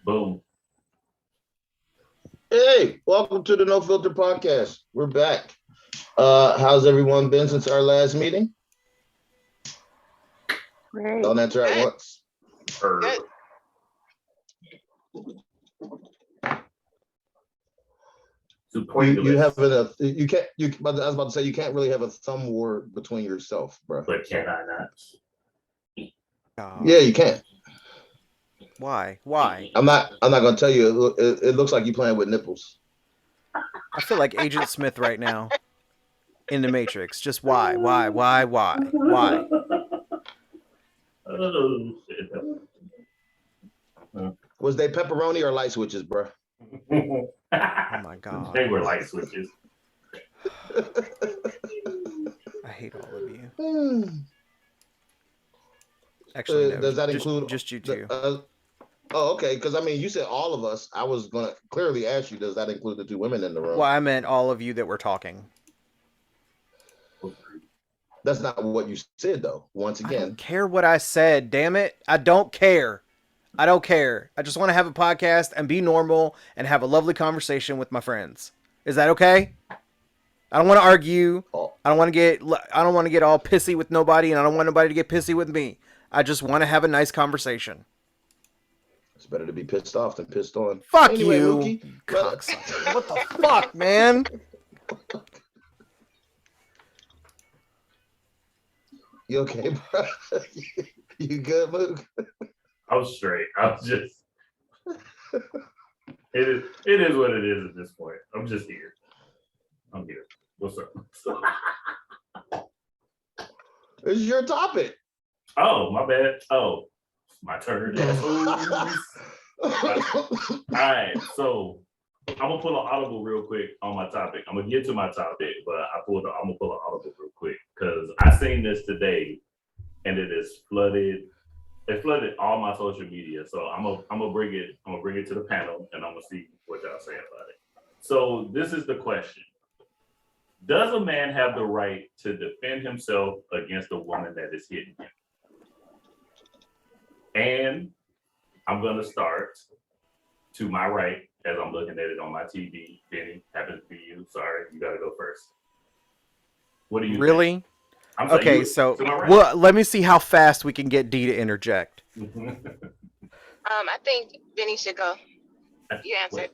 Boom. Hey, welcome to the No Filter Podcast. We're back. How's everyone been since our last meeting? Great. Don't answer at Good. once. Good. You have a you can't you. But I was about to say you can't really have a thumb war between yourself, bro. But can I not? Yeah, you can't. Why? I'm not gonna tell you. It looks like you playing with nipples. I feel like Agent Smith right now in the Matrix. Just why? Oh, shit. Was they pepperoni or light switches, bro? Oh my god. They were light switches. I hate all of you. Hmm. Actually, no. Does that include just you two? Oh, okay. Because I mean, you said all of us. I was gonna clearly ask you, does that include the two women in the room? Well, I meant all of you that were talking. That's not what you said, though. Once I again, don't care what I said. Damn it! I don't care. I don't care. I just want to have a podcast and be normal and have a lovely conversation with my friends. Is that okay? I don't want to argue. I don't want to get all pissy with nobody, and I don't want nobody to get pissy with me. I just want to have a nice conversation. it's better to be pissed off than pissed on. Fuck Anyway, you, Mookie, cocksucker. What the fuck, man? You okay, bro? You good, Mook? I was straight. I was just. It is what it is at this point. I'm just here. I'm here. What's up? This is your topic. Oh, my bad. Oh, it's my turn. All right, so I'm gonna pull an audible real quick on my topic. I'm gonna get to my topic, but I'm gonna pull an audible real quick because I seen this today, and it is flooded. It flooded all my social media. So I'm gonna bring it to the panel, and I'm gonna see what y'all say about it. So this is the question: does a man have the right to defend himself against a woman that is hitting him? And I'm gonna start to my right as I'm looking at it on my TV. Benny, happens to be you. Sorry, you gotta go first. What do you Really? think? I'm Okay, you, so to my right. well, let me see how fast we can get D to interject. I think Vinny should go. You answered.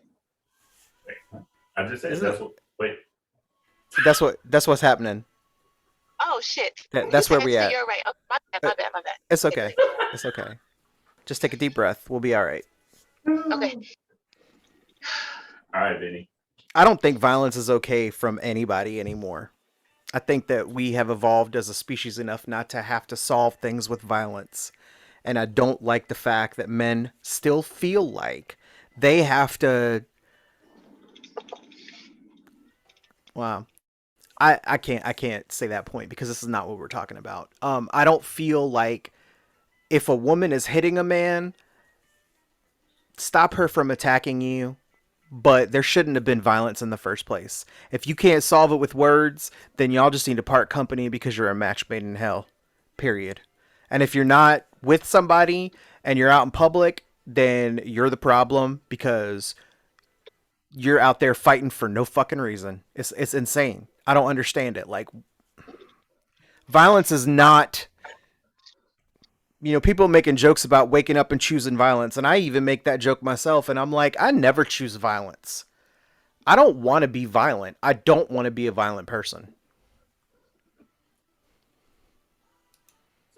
Wait. I just said Isn't that's it- what. Wait. That's what's happening. Oh shit. That's where we at. You're right. Oh, my bad. It's okay. It's okay. Just take a deep breath. We'll be all right. Okay. All right, Benny. I don't think violence is okay from anybody anymore. I think that we have evolved as a species enough not to have to solve things with violence. And I don't like the fact that men still feel like they have to. Wow. I can't say that point because this is not what we're talking about. I don't feel like if a woman is hitting a man, stop her from attacking you, but there shouldn't have been violence in the first place. If you can't solve it with words, then y'all just need to part company because you're a match made in hell. Period. And if you're not with somebody and you're out in public, then you're the problem because you're out there fighting for no fucking reason. It's insane. I don't understand it. Like, violence is not, people making jokes about waking up and choosing violence. And I even make that joke myself. And I'm like, I never choose violence. I don't want to be violent. I don't want to be a violent person.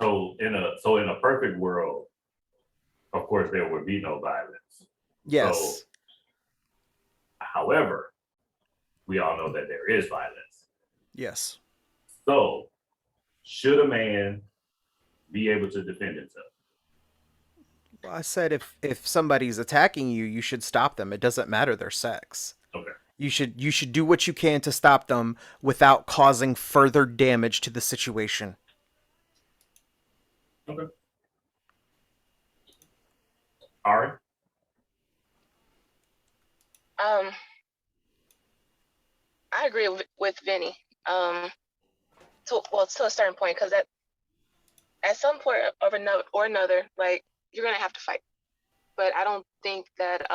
So in a perfect world, of course, there would be no violence. Yes. So, however, we all know that there is violence. Yes. So, should a man be able to defend himself? Well, I said if somebody's attacking you, you should stop them. It doesn't matter their sex. Okay. You should do what you can to stop them without causing further damage to the situation. Okay. Ari? I agree with Vinny. To a certain point, because at some point or another, like, you're gonna have to fight. but I don't think that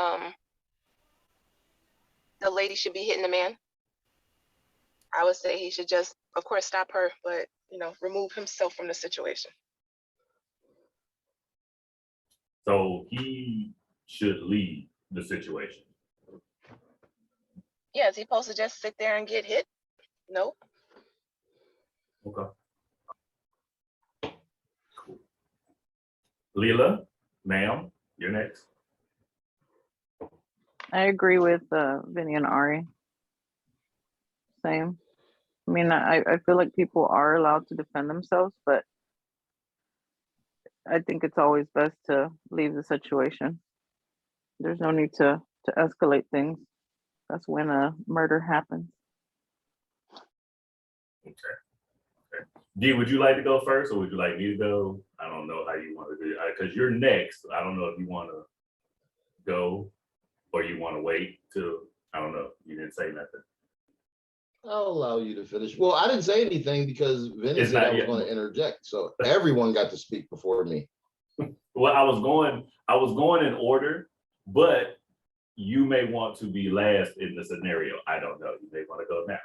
the lady should be hitting the man. I would say he should just, of course, stop her, but remove himself from the situation. So he should leave the situation. Yeah, is he supposed to just sit there and get hit? No. Okay. Cool. Leela, ma'am, you're next. I agree with Vinny and Ari. Same. I mean, I feel like people are allowed to defend themselves, but I think it's always best to leave the situation. There's no need to escalate things. That's when a murder happens. Okay. D, would you like to go first or would you like me to go? I don't know how you want to do it because you're next. I don't know if you want to go or you want to wait till, I don't know. You didn't say nothing. I'll allow you to finish. Well, I didn't say anything because Vinny said I was going to interject. So everyone got to speak before me. Well, I was going in order, but you may want to be last in the scenario. I don't know. You may want to go now.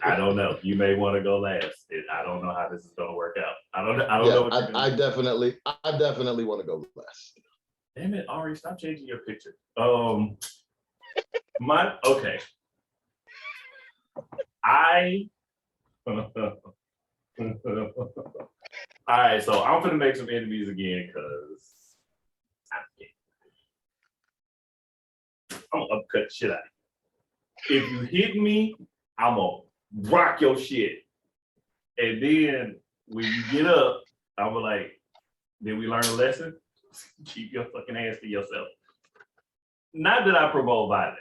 I don't know. You may want to go last. I don't know how this is going to work out. I don't know. I definitely want to go last. Damn it, Ari, stop changing your picture. Okay. All right, so I'm gonna make some enemies again because I'm gonna upcut the shit out of you. If you hit me, I'm gonna rock your shit. And then when you get up, I'm like, did we learn a lesson? Keep your fucking hands to yourself. Not that I promote violence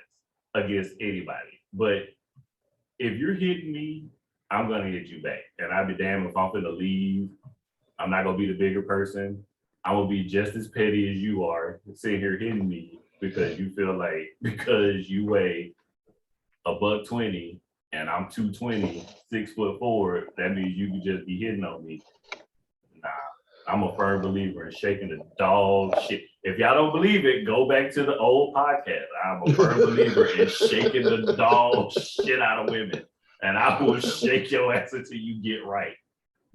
against anybody, but if you're hitting me, I'm gonna hit you back. And I'd be damned if I'm gonna leave. I'm not gonna be the bigger person. I'm gonna be just as petty as you are, sitting here hitting me because you feel like because you weigh $120 and I'm 220, 6'4", that means you could just be hitting on me. Nah, I'm a firm believer in shaking the dog shit. If y'all don't believe it, go back to the old podcast. I'm a firm believer in shaking the dog shit out of women. And I will shake your ass until you get right.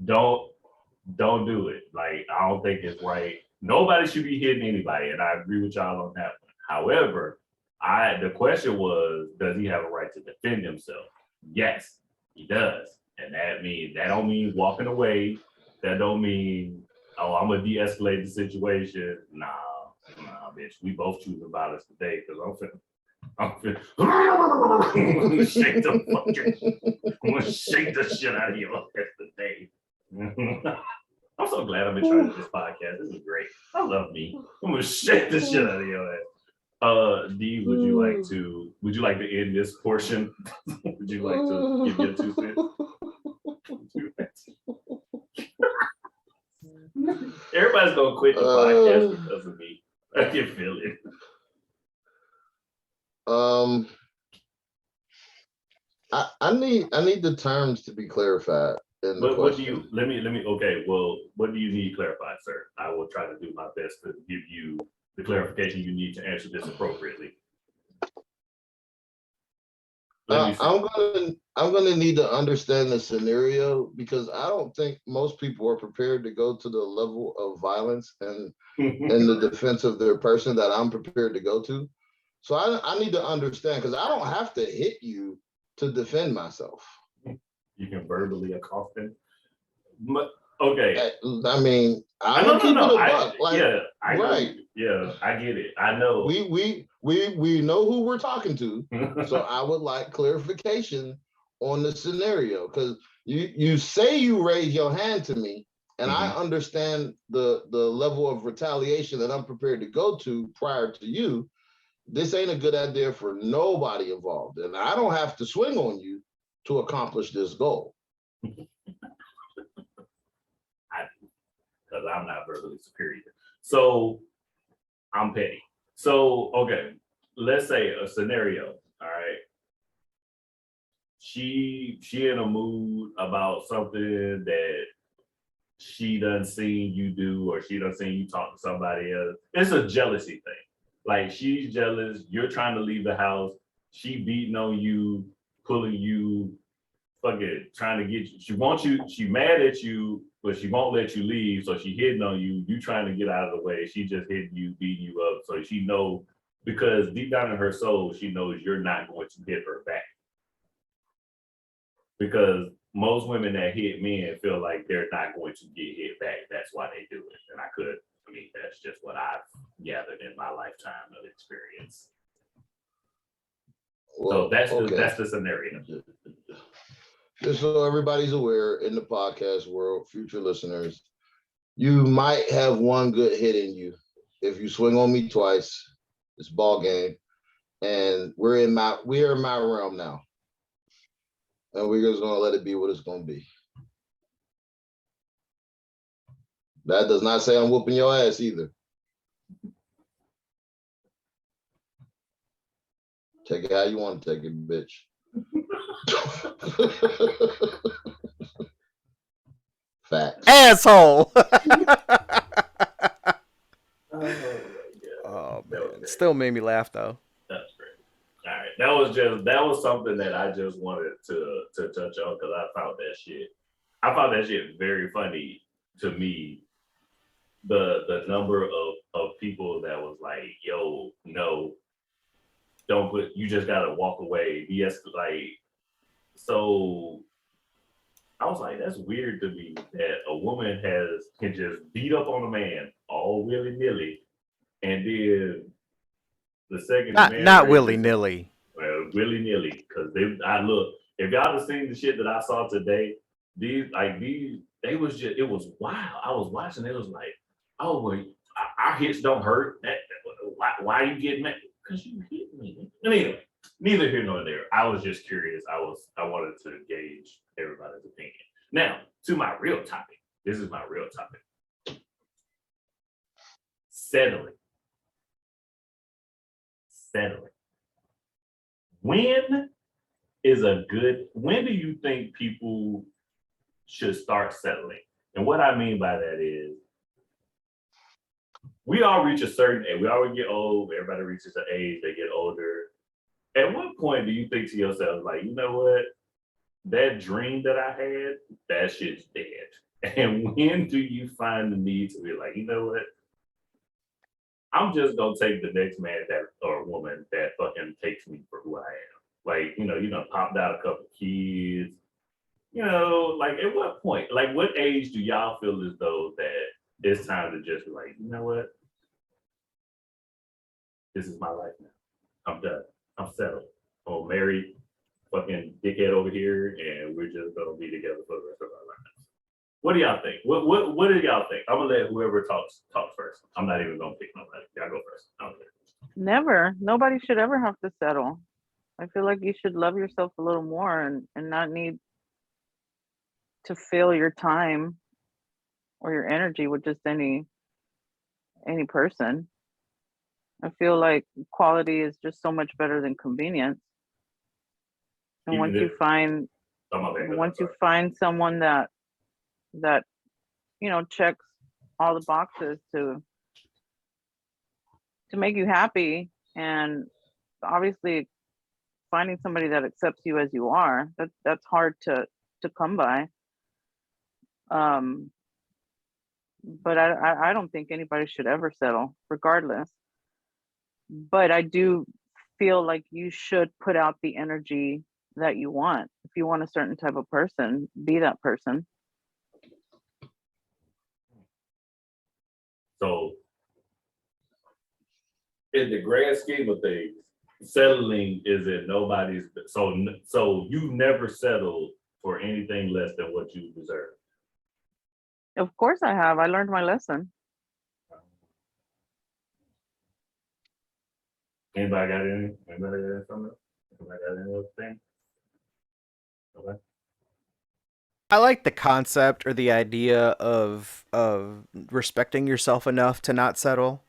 Don't do it. Like, I don't think it's right. Nobody should be hitting anybody, and I agree with y'all on that one. However, the question was, does he have a right to defend himself? Yes, he does. And that don't mean walking away. That don't mean, oh, I'm gonna de-escalate the situation. Nah, bitch. We both choosing violence today because I'm gonna shake the shit out of you today. I'm so glad I've been trying this podcast. This is great. I love me. I'm gonna shake the shit out of your ass. D, would you like to end this portion? Would you like to give your 2 cents? Everybody's gonna quit the podcast because of me. I can feel it. I need the terms to be clarified. What do you let me okay, well, what do you need clarified, sir? I will try to do my best to give you the clarification you need to answer this appropriately. I'm gonna need to understand the scenario because I don't think most people are prepared to go to the level of violence and in the defense of their person that I'm prepared to go to. So I need to understand because I don't have to hit you to defend myself. You can verbally accost them. Okay. I mean, I'm gonna keep it a buck. I get it. I know. We know who we're talking to. So I would like clarification on the scenario because you say you raise your hand to me, and I understand the level of retaliation that I'm prepared to go to prior to you. This ain't a good idea for nobody involved, and I don't have to swing on you to accomplish this goal. Because I'm not verbally superior. So I'm petty. So, okay, let's say a scenario, all right? She in a mood about something that she done seen you do or she done seen you talk to somebody else. It's a jealousy thing. Like she's jealous, you're trying to leave the house, she beating on you, pulling you, fucking trying to get you. She wants you, she mad at you, but she won't let you leave. So she hitting on you. You trying to get out of the way. She just hitting you, beating you up. So she know because deep down in her soul, she knows you're not going to hit her back. Because most women that hit men feel like they're not going to get hit back. That's why they do it. And that's just what I've gathered in my lifetime of experience. Well, so that's the scenario. Just so everybody's aware in the podcast world, future listeners, you might have one good hit in you. If you swing on me twice, it's ball game. And we are in my realm now. And we're just gonna let it be what it's gonna be. That does not say I'm whooping your ass either. Take it how you want to take it, bitch. Facts. Asshole. Oh man, still made me laugh though. That's great. All right, that was something that I just wanted to touch on because I found that shit very funny to me. The number of people that was like, yo, no, don't put, you just gotta walk away. Yes, like, so I was like, that's weird to me that a woman can just beat up on a man all willy-nilly, and then the second not willy-nilly. Well, willy-nilly, because if y'all have seen the shit that I saw today, they was just, it was wild. I was watching, it was like, oh, well, our hits don't hurt. Why are you getting mad? Because you hit me. Anyway, neither here nor there. I was just curious. I wanted to gauge everybody's opinion. Now, to my real topic. This is my real topic. Settling. When do you think people should start settling? And what I mean by that is, we all reach a certain age. We always get old. Everybody reaches an age, they get older. At what point do you think to yourself, like, you know what? That dream that I had, that shit's dead. And when do you find the need to be like, you know what? I'm just gonna take the next man or woman that fucking takes me for who I am. Like, you done popped out a couple kids. Like at what point? Like what age do y'all feel as though that it's time to just be like, you know what? This is my life now. I'm done. I'm settled. I'm gonna marry fucking dickhead over here, and we're just gonna be together for the rest of our lives. What do y'all think? What do y'all think? I'm gonna let whoever talks first. I'm not even gonna pick nobody. Y'all go first. Never. Nobody should ever have to settle. I feel like you should love yourself a little more and not need to fill your time or your energy with just any person. I feel like quality is just so much better than convenience. And once you find someone that checks all the boxes to make you happy, and obviously finding somebody that accepts you as you are, that's hard to come by. But I don't think anybody should ever settle, regardless. But I do feel like you should put out the energy that you want. If you want a certain type of person, be that person. So, in the grand scheme of things, settling is in nobody's. So you never settled for anything less than what you deserve. Of course I have. I learned my lesson. Anybody got something else? Anybody got any other thing? Okay. I like the concept or the idea of respecting yourself enough to not settle.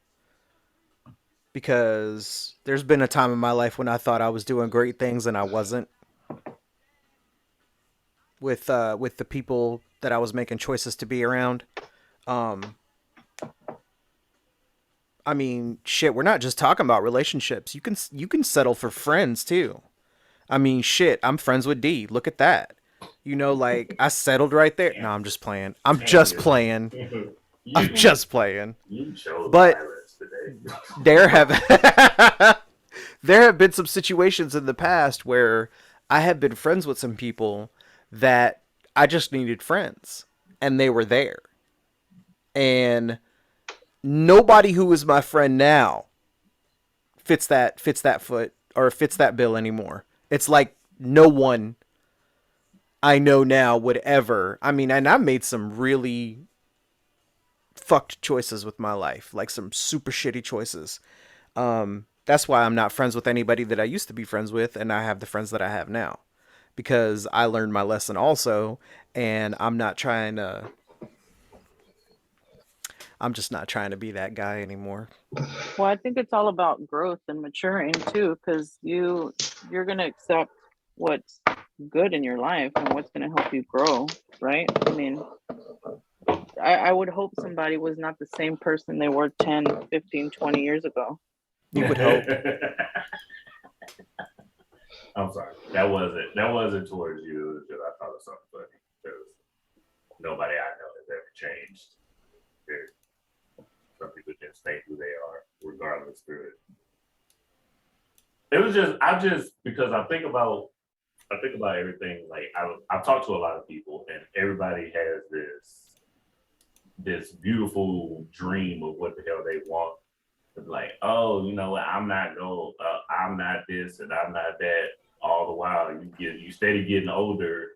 Because there's been a time in my life when I thought I was doing great things and I wasn't. With the people that I was making choices to be around. Um, I mean, shit, we're not just talking about relationships. You can settle for friends too. I mean, shit, I'm friends with D. Look at that. You know, like I settled right there. No, I'm just playing. I'm just playing. I'm just playing. You chose But violence today. there have there have been some situations in the past where I have been friends with some people that I just needed friends and they were there. And nobody who is my friend now fits that foot or fits that bill anymore. It's like no one I know now would ever. I mean, and I made some really fucked choices with my life, like some super shitty choices. That's why I'm not friends with anybody that I used to be friends with, and I have the friends that I have now, because I learned my lesson also, and I'm just not trying to be that guy anymore. Well, I think it's all about growth and maturing too, because you're gonna accept what's good in your life and what's gonna help you grow, right? I mean, I would hope somebody was not the same person they were 10, 15, 20 years ago. You would hope. I'm sorry. That wasn't towards you. It was just, I thought of something funny because nobody I know has ever changed. Some people just stay who they are, regardless of it. It was because I think about everything. Like I've talked to a lot of people, and everybody has this beautiful dream of what the hell they want. It's like, oh, you know what? I'm not this and I'm not that. All the while, you steady getting older,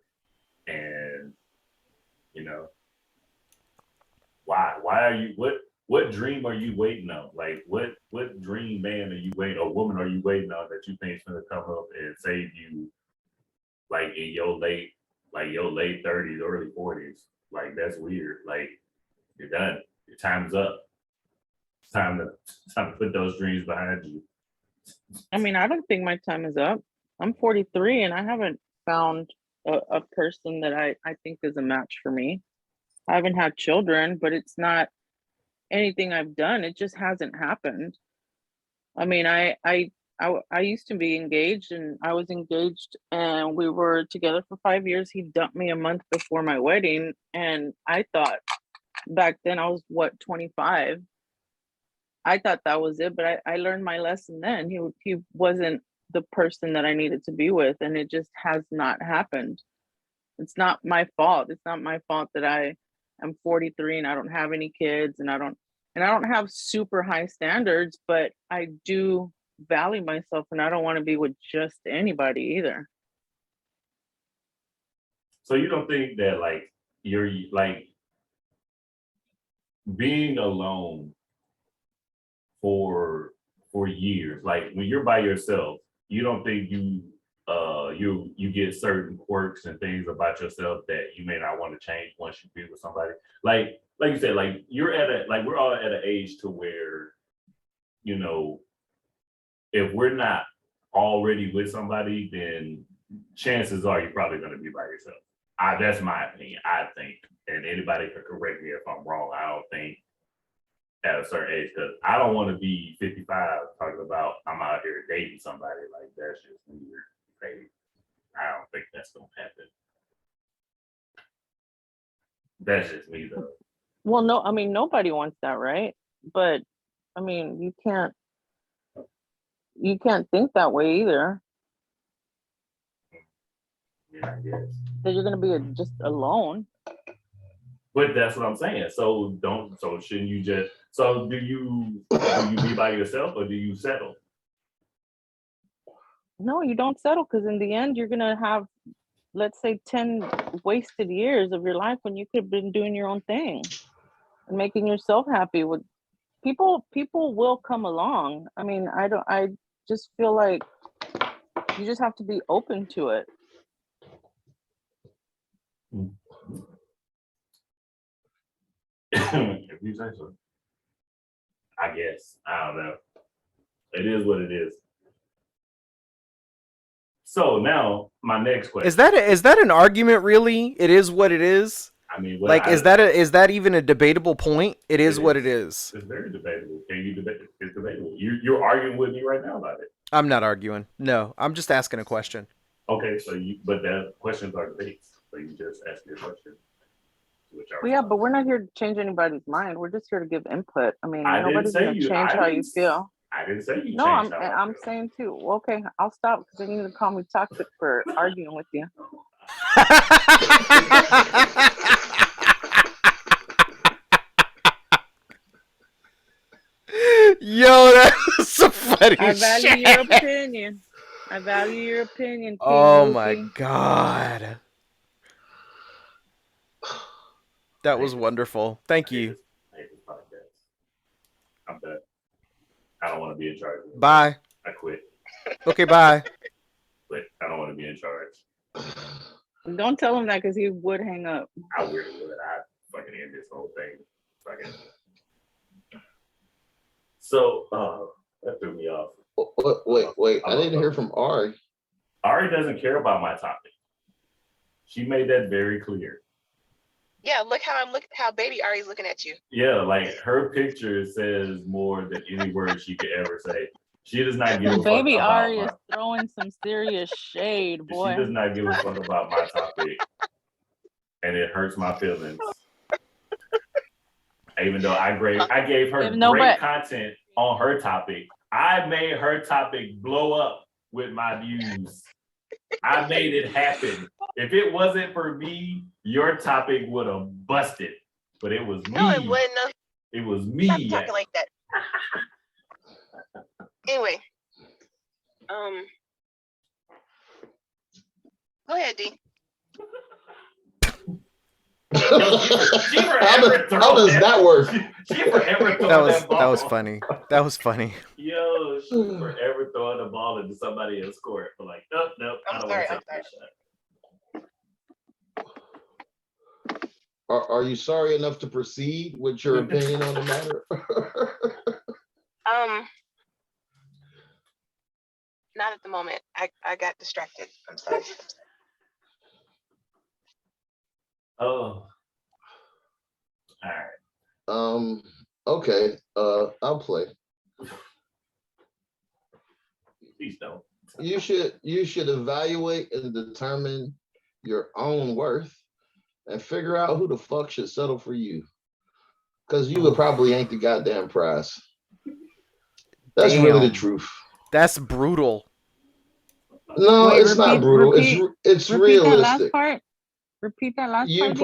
and you know, why are you what dream are you waiting on? Like what dream man are you waiting, or woman are you waiting on that you think is gonna come up and save you, like in your late 30s, early 40s? Like that's weird. Like you're done. Your time's up. It's time to put those dreams behind you. I mean, I don't think my time is up. I'm 43 and I haven't found a person that I think is a match for me. I haven't had children, but it's not anything I've done. It just hasn't happened. I mean, I used to be engaged, and I was engaged and we were together for 5 years. He dumped me a month before my wedding, and I thought back then I was 25. I thought that was it, but I learned my lesson then. He wasn't the person that I needed to be with, and it just has not happened. It's not my fault. It's not my fault that I am 43 and I don't have any kids, and I don't have super high standards, but I do value myself, and I don't want to be with just anybody either. So you don't think that like you're like being alone for years, like when you're by yourself, you don't think you get certain quirks and things about yourself that you may not want to change once you be with somebody? Like you said, like you're we're all at an age to where, you know, if we're not already with somebody, then chances are you're probably going to be by yourself. That's my opinion. I think, and anybody can correct me if I'm wrong. I don't think at a certain age, because I don't want to be 55 talking about I'm out here dating somebody. Like that's just weird. Baby. I don't think that's gonna happen. That's just me though. Well, no, I mean, nobody wants that, right? But I mean, you can't think that way either. Yeah, I guess. That you're gonna be just alone. But that's what I'm saying. So shouldn't you just? So do you be by yourself or do you settle? No, you don't settle, because in the end, you're gonna have, let's say, 10 wasted years of your life when you could have been doing your own thing and making yourself happy. With people will come along. I mean, I just feel like you just have to be open to it. If you say so. I guess. I don't know. It is what it is. So now my next question. Is that an argument really? It is what it is. I mean, Like, is that even a debatable point? Is that even a debatable point? It is what it is. It's very debatable. Can you debate? It's debatable. You're arguing with me right now about it. I'm not arguing. No, I'm just asking a question. Okay, but that questions are debates. So you just ask your question. Well, yeah, but we're not here to change anybody's mind. We're just here to give input. I mean, I nobody's going to change how you feel. I didn't say you. No, I'm saying too. Okay, I'll stop because then you're going to call me toxic for arguing with you. Yo, that's so funny. I value your opinion. I value your opinion. King Oh Luffy. my god. That was wonderful. Thank you. I hate this podcast. I'm done. I don't want to be in charge. Bye. I quit. Okay, bye. But I don't want to be in charge. Don't tell him that because he would hang up. I really would. I fucking end this whole thing. Fucking. So, that threw me off. Wait. I didn't hear from Ari. Ari doesn't care about my topic. She made that very clear. Yeah, look how baby Ari's looking at you. Yeah, like her picture says more than any word she could ever say. She does not give a fuck about Baby Ari is throwing some serious shade, boy. She does not give a fuck about my topic. And it hurts my feelings. Even though I gave her great content on her topic. I made her topic blow up with my views. I made it happen. If it wasn't for me, your topic would have busted. But it was me. No, it wouldn't. It was me. Stop talking like that. Anyway, go ahead, D. How does that work? She forever that was funny. That was funny. Yo, she forever throwing the ball into somebody else's court. But like, nope, I don't want to take that shot. Are you sorry enough to proceed with your opinion on the matter? Not at the moment. I got distracted. I'm sorry. Oh. All right. Okay. I'll play. Please don't. You should evaluate and determine your own worth and figure out who the fuck should settle for you. Because you probably ain't the goddamn prize. That's really the truth. That's brutal. No, it's not brutal. It's realistic. That last part. Repeat that last part.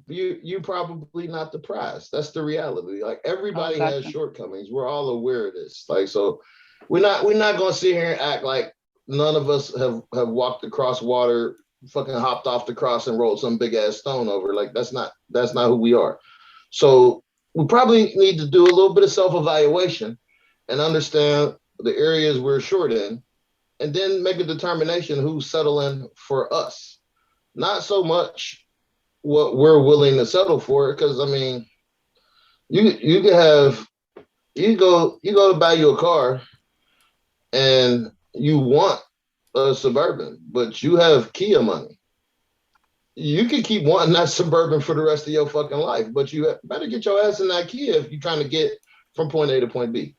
You probably not the prize. That's the reality. Like everybody has shortcomings. We're all aware of this. Like so, we're not gonna sit here and act like none of us have walked across water, fucking hopped off the cross and rolled some big ass stone over. Like that's not who we are. So we probably need to do a little bit of self-evaluation and understand the areas we're short in, and then make a determination who's settling for us. Not so much what we're willing to settle for, because I mean, you go to buy you a car and you want a Suburban, but you have Kia money. You can keep wanting that Suburban for the rest of your fucking life, but you better get your ass in that Kia if you're trying to get from point A to point B.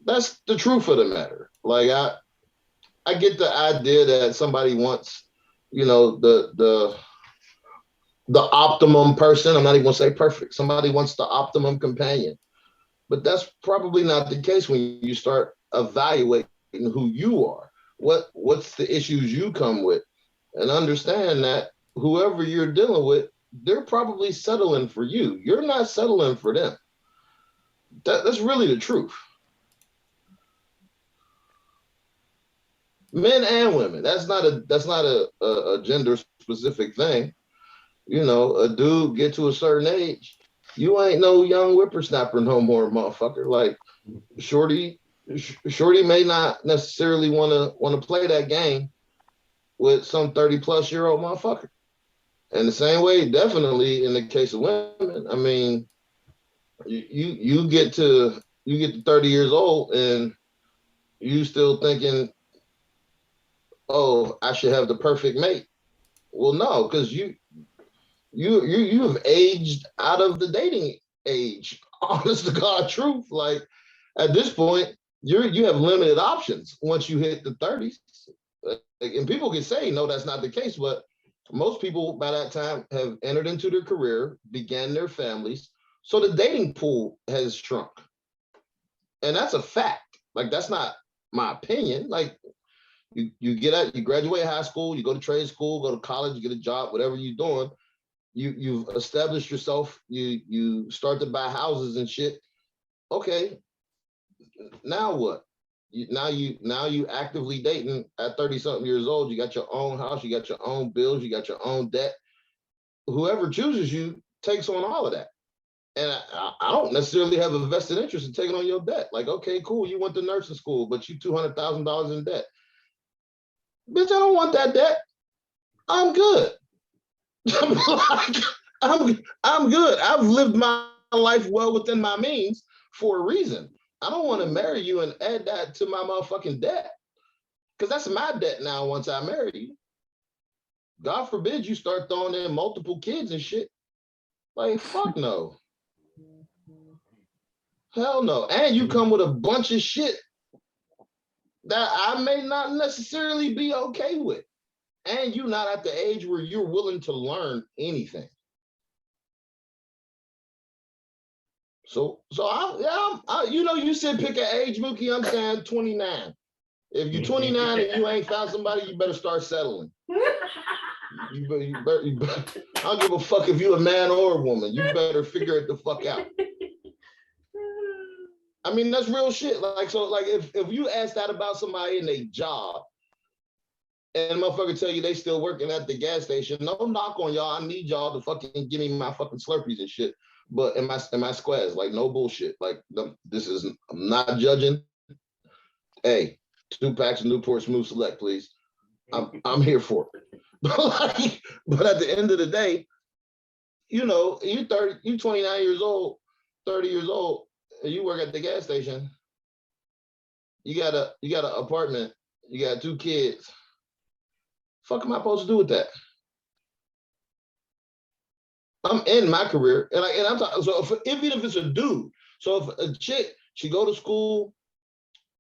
That's the truth of the matter. Like I get the idea that somebody wants, the optimum person. I'm not even gonna say perfect. Somebody wants the optimum companion, but that's probably not the case when you start evaluating who you are. What's the issues you come with, and understand that whoever you're dealing with, they're probably settling for you. You're not settling for them. That's really the truth. Men and women. That's not a gender specific thing. A dude get to a certain age, you ain't no young whippersnapper no more, motherfucker. Like Shorty may not necessarily want to play that game with some 30-plus-year-old motherfucker. And the same way, definitely in the case of women, I mean, you get to 30 years old and you still thinking, oh, I should have the perfect mate. Well, no, because you have aged out of the dating age. Honest to God, truth. Like at this point, you have limited options once you hit the 30s. And people can say no, that's not the case, but most people by that time have entered into their career, began their families, so the dating pool has shrunk, and that's a fact. Like that's not my opinion. Like you graduate high school, you go to trade school, go to college, you get a job, whatever you're doing. You've established yourself. You start to buy houses and shit. Okay, now what? Now you actively dating at 30 something years old. You got your own house, you got your own bills, you got your own debt. Whoever chooses you takes on all of that. And I don't necessarily have a vested interest in taking on your debt. Like, okay, cool, you went to nursing school, but you $200,000 in debt. Bitch, I don't want that debt. I'm good. I'm good. I've lived my life well within my means for a reason. I don't want to marry you and add that to my motherfucking debt. Because that's my debt now once I marry you. God forbid you start throwing in multiple kids and shit. Like, fuck no. Hell no. And you come with a bunch of shit that I may not necessarily be okay with. And you're not at the age where you're willing to learn anything. So you said pick an age, Mookie. I'm saying 29. If you're 29 and you ain't found somebody, you better start settling. You better, I don't give a fuck if you're a man or a woman. You better figure it the fuck out. I mean, that's real shit. Like, so, like, if you ask that about somebody in their job, and motherfucker tell you they still working at the gas station, no knock on y'all. I need y'all to fucking give me my fucking Slurpees and shit. But in my squares, like, no bullshit. Like, I'm not judging. Hey, 2 packs of Newport Smooth Select, please. I'm here for it. But at the end of the day, you 29 years old, 30 years old, and you work at the gas station. You got an apartment. You got 2 kids. Fuck am I supposed to do with that? I'm in my career, and I'm talking. So even if it's a dude, so if a chick, she go to school,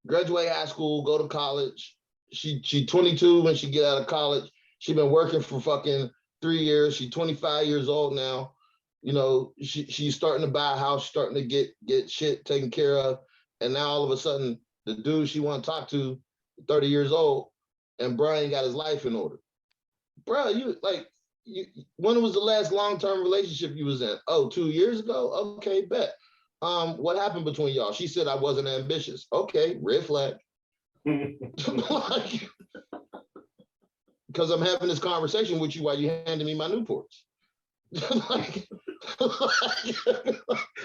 graduate high school, go to college. She 22 when she get out of college. She been working for fucking 3 years. She's 25 years old now. She's starting to buy a house, starting to get shit taken care of. And now all of a sudden, the dude she want to talk to, 30 years old, and Brian got his life in order. Bro, when was the last long-term relationship you was in? Oh, 2 years ago? Okay, bet. What happened between y'all? She said I wasn't ambitious. Okay, red flag. Because I'm having this conversation with you while you handing me my Newports.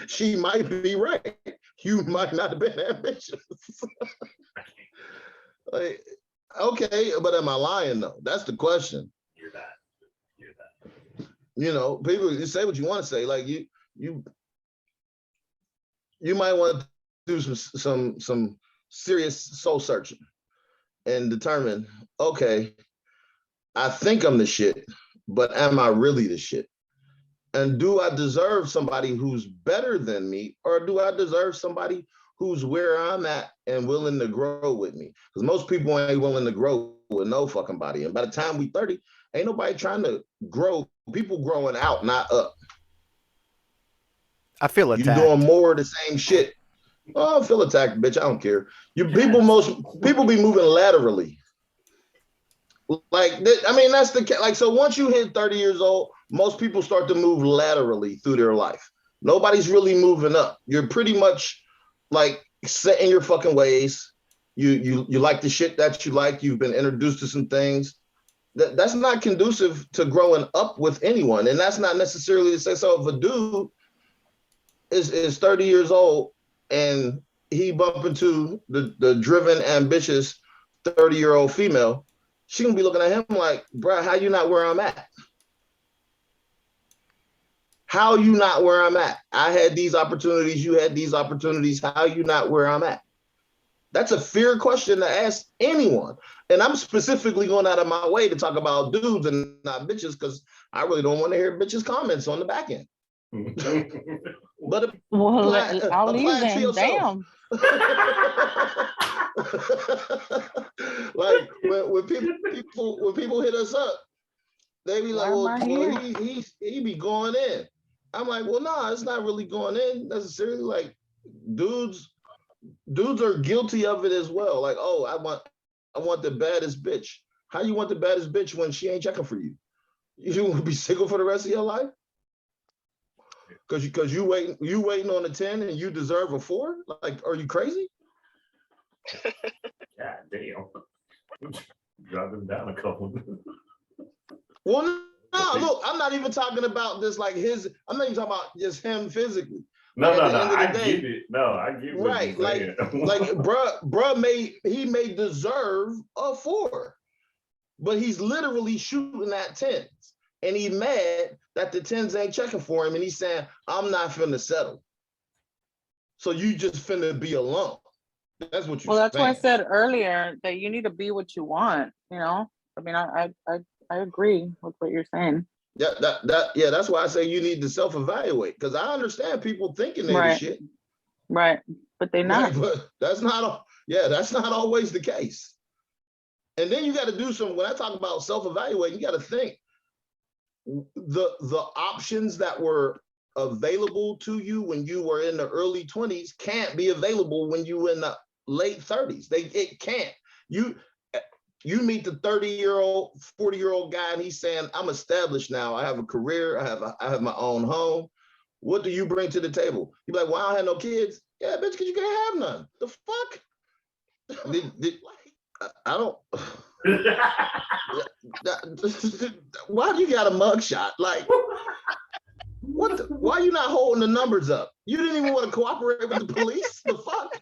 She might be right. You might not have been ambitious. Like, okay, but am I lying though? That's the question. You're not. People, you say what you want to say. Like you might want to do some serious soul searching and determine, okay, I think I'm the shit, but am I really the shit? And do I deserve somebody who's better than me, or do I deserve somebody who's where I'm at and willing to grow with me? Because most people ain't willing to grow with no fucking body. And by the time we 30, ain't nobody trying to grow. People growing out, not up. I feel attacked. You doing more of the same shit. Oh, I feel attacked, bitch. I don't care. Most people be moving laterally. Like, I mean, that's the like. So once you hit 30 years old, most people start to move laterally through their life. Nobody's really moving up. You're pretty much like set in your fucking ways. You like the shit that you like. You've been introduced to some things. That's not conducive to growing up with anyone, and that's not necessarily to say. So if a dude is 30 years old and he bump into the driven, ambitious 30-year-old female, she gonna be looking at him like, bro, how you not where I'm at? How you not where I'm at? I had these opportunities, you had these opportunities. How you not where I'm at? That's a fair question to ask anyone. And I'm specifically going out of my way to talk about dudes and not bitches because I really don't want to hear bitches' comments on the back end. But Well, I'll leave apply it to then. yourself. Damn. Like when people hit us up, they be like, Why am I well, here? he be going in. I'm like, well, no, it's not really going in necessarily. Like dudes are guilty of it as well. Like, oh, I want the baddest bitch. How you want the baddest bitch when she ain't checking for you? You want to be single for the rest of your life? Because you waiting on a 10 and you deserve a 4? Like, are you crazy? God damn. Drop them down a couple. Well, no, look, I'm not even talking about this like I'm not even talking about just him physically. No, like, I get it. No, I get what right, you're saying. like bruh may deserve a 4, but he's literally shooting at 10s. And he mad that the 10s ain't checking for him, and he's saying, I'm not finna settle. So you just finna be alone. That's what you're Well, that's saying. why I said earlier that you need to be what you want, you know? I mean, I agree with what you're saying. Yeah, that's why I say you need to self-evaluate, because I understand people thinking they the Right. shit. Right. But they're not. Right, but that's not always the case. And then you got to do some, when I talk about self-evaluating, you got to think the options that were available to you when you were in the early 20s can't be available when you were in the late 30s. It can't. You meet the 30-year-old, 40-year-old guy, and he's saying, I'm established now. I have a career. I have my own home. What do you bring to the table? You be like, well, I don't have no kids. Yeah, bitch, because you can't have none. The fuck? I don't. Why do you got a mugshot? Like, what? Why are you not holding the numbers up? You didn't even want to cooperate with the police? The fuck?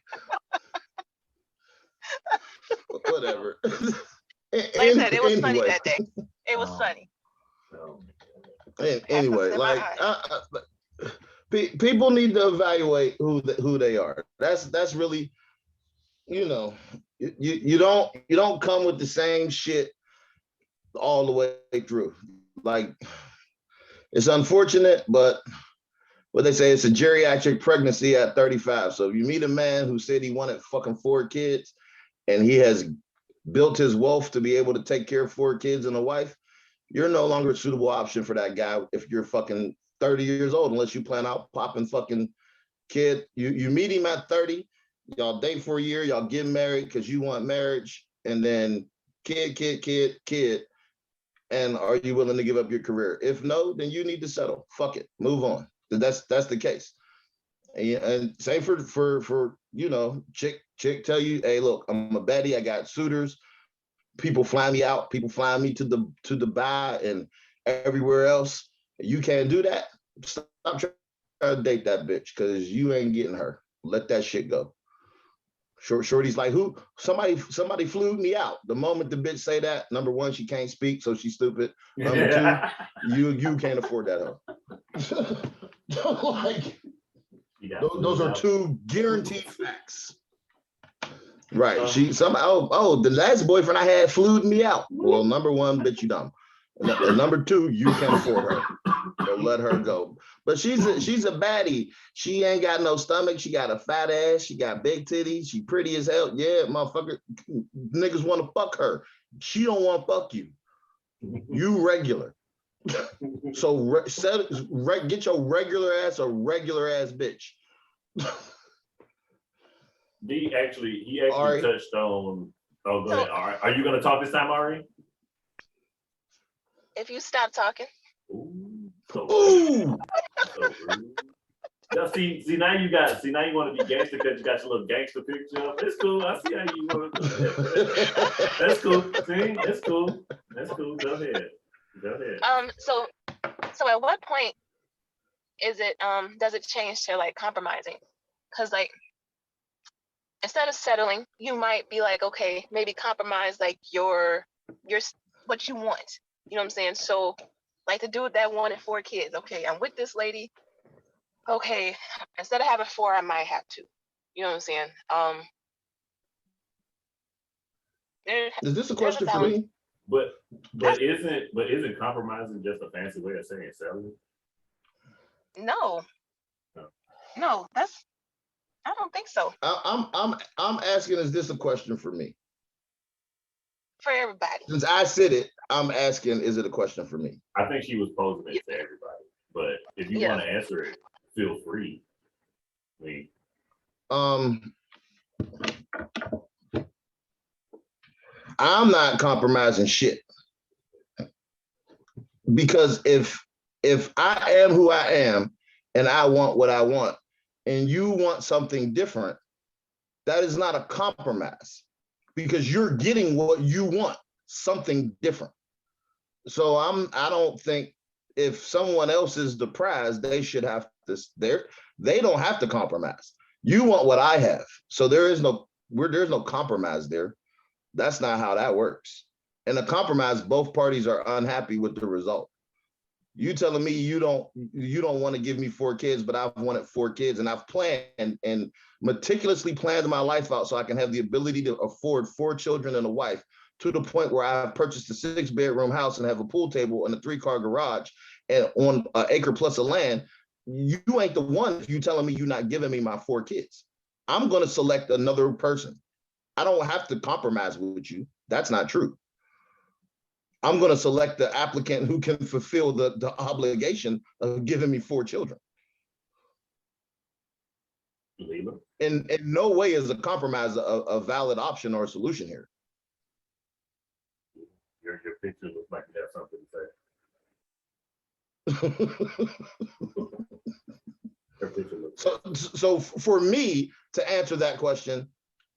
Whatever. Like I said, it was sunny that day. It was sunny. Anyway, like people need to evaluate who they are. That's really, you don't come with the same shit all the way through. Like, it's unfortunate, but what they say, it's a geriatric pregnancy at 35. So if you meet a man who said he wanted fucking 4 kids and he has built his wealth to be able to take care of 4 kids and a wife, you're no longer a suitable option for that guy if you're fucking 30 years old, unless you plan out popping fucking kid. You meet him at 30, y'all date for a year, y'all get married because you want marriage, and then kid. And are you willing to give up your career? If no, then you need to settle. Fuck it, move on. That's the case. And same for chick tell you, hey, look, I'm a baddie, I got suitors. People fly me out, people fly me to Dubai and everywhere else. You can't do that. Stop trying to date that bitch, because you ain't getting her. Let that shit go. Shorty's like, who? Somebody flew me out. The moment the bitch say that, number one, she can't speak, so she's stupid. Number two, you can't afford that hoe. Like, those are 2 guaranteed facts. Right. The last boyfriend I had flew me out. Well, number one, bitch, you dumb. And number 2, you can't afford her. So let her go. But she's a baddie. She ain't got no stomach. She got a fat ass. She got big titties. She pretty as hell. Yeah, motherfucker. Niggas want to fuck her. She don't want to fuck you. You regular. So get your regular ass a regular ass bitch. He actually touched on. Oh, go ahead. All right. Are you gonna talk this time, Ari? If you stop talking. Ooh. Now, see, now you want to be gangster because you got your little gangster picture up. It's cool. I see how you want to do that. That's cool. See, that's cool. Go ahead. So at what point is it does it change to like compromising? Because like, instead of settling, you might be like, okay, maybe compromise like your what you want. You know what I'm saying? So like the dude that wanted 4 kids. Okay, I'm with this lady. Okay, instead of having 4, I might have 2. You know what I'm saying? Is this a There's a question for balance. me? But isn't compromising just a fancy way of saying settling? No, No. no, I don't think so I'm asking, is this a question for me? for everybody. Since I said it, I'm asking, is it a question for me? I think she was posing it to everybody. But if you Yeah. want to answer it, feel free. I mean, I'm not compromising shit. Because if I am who I am and I want what I want and you want something different, that is not a compromise because you're getting what you want, something different. So I don't think if someone else is the prize, they should have to they don't have to compromise. You want what I have. So there's no compromise there. That's not how that works. In a compromise, both parties are unhappy with the result. You telling me you don't want to give me 4 kids, but I've wanted 4 kids and I've planned and meticulously planned my life out so I can have the ability to afford 4 children and a wife to the point where I've purchased a 6-bedroom house and have a pool table and a 3-car garage and on an acre plus of land. You ain't the one if you telling me you're not giving me my 4 kids. I'm going to select another person. I don't have to compromise with you. That's not true. I'm going to select the applicant who can fulfill the obligation of giving me 4 children. In no way is a compromise a valid option or a solution here. Your picture looks like you have something to say. So for me to answer that question,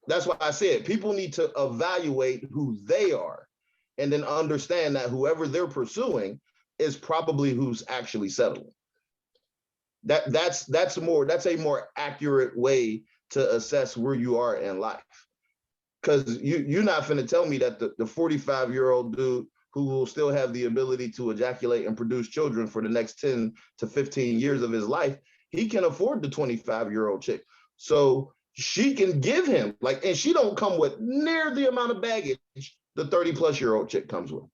that's why I said people need to evaluate who they are and then understand that whoever they're pursuing is probably who's actually settling. That's a more accurate way to assess where you are in life. Because you're not finna tell me that the 45-year-old dude who will still have the ability to ejaculate and produce children for the next 10 to 15 years of his life, he can afford the 25-year-old chick. So she can give him and she don't come with near the amount of baggage the 30-plus-year-old chick comes with.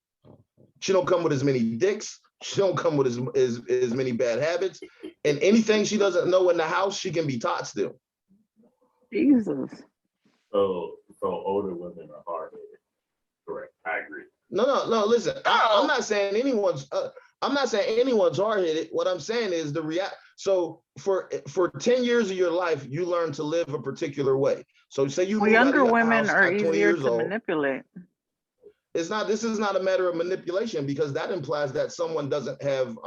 She don't come with as many dicks. She don't come with as many bad habits. And anything she doesn't know in the house, she can be taught still. Jesus. So older women are hard-headed. Correct. I agree. No. Listen, I'm not saying anyone's hard-headed. What I'm saying is So for 10 years of your life, you learn to live a particular way. So say you move Younger out of your women house are at 20 easier years to old. manipulate. This is not a matter of manipulation because that implies that someone doesn't have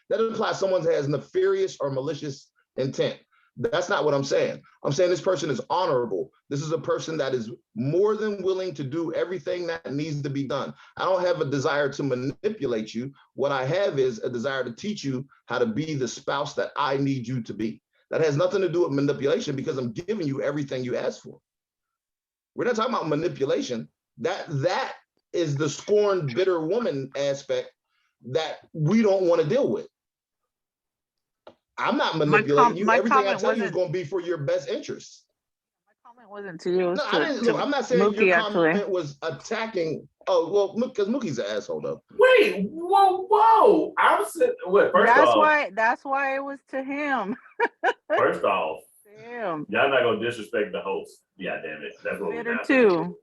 that implies someone has nefarious or malicious intent. That's not what I'm saying. I'm saying this person is honorable. This is a person that is more than willing to do everything that needs to be done. I don't have a desire to manipulate you. What I have is a desire to teach you how to be the spouse that I need you to be. That has nothing to do with manipulation because I'm giving you everything you asked for. We're not talking about manipulation. That is the scorned, bitter woman aspect that we don't want to deal with. I'm not manipulating you. Everything I tell you is going to be for your best interest. My comment wasn't to you. No, I didn't. I'm not saying Mookie, your comment was attacking. Oh, well, because Mookie's an asshole, though. Wait, whoa! I'm sitting. That's why it was to him. First off, Damn. y'all not gonna disrespect the host. Yeah, damn it. That's what we're not too.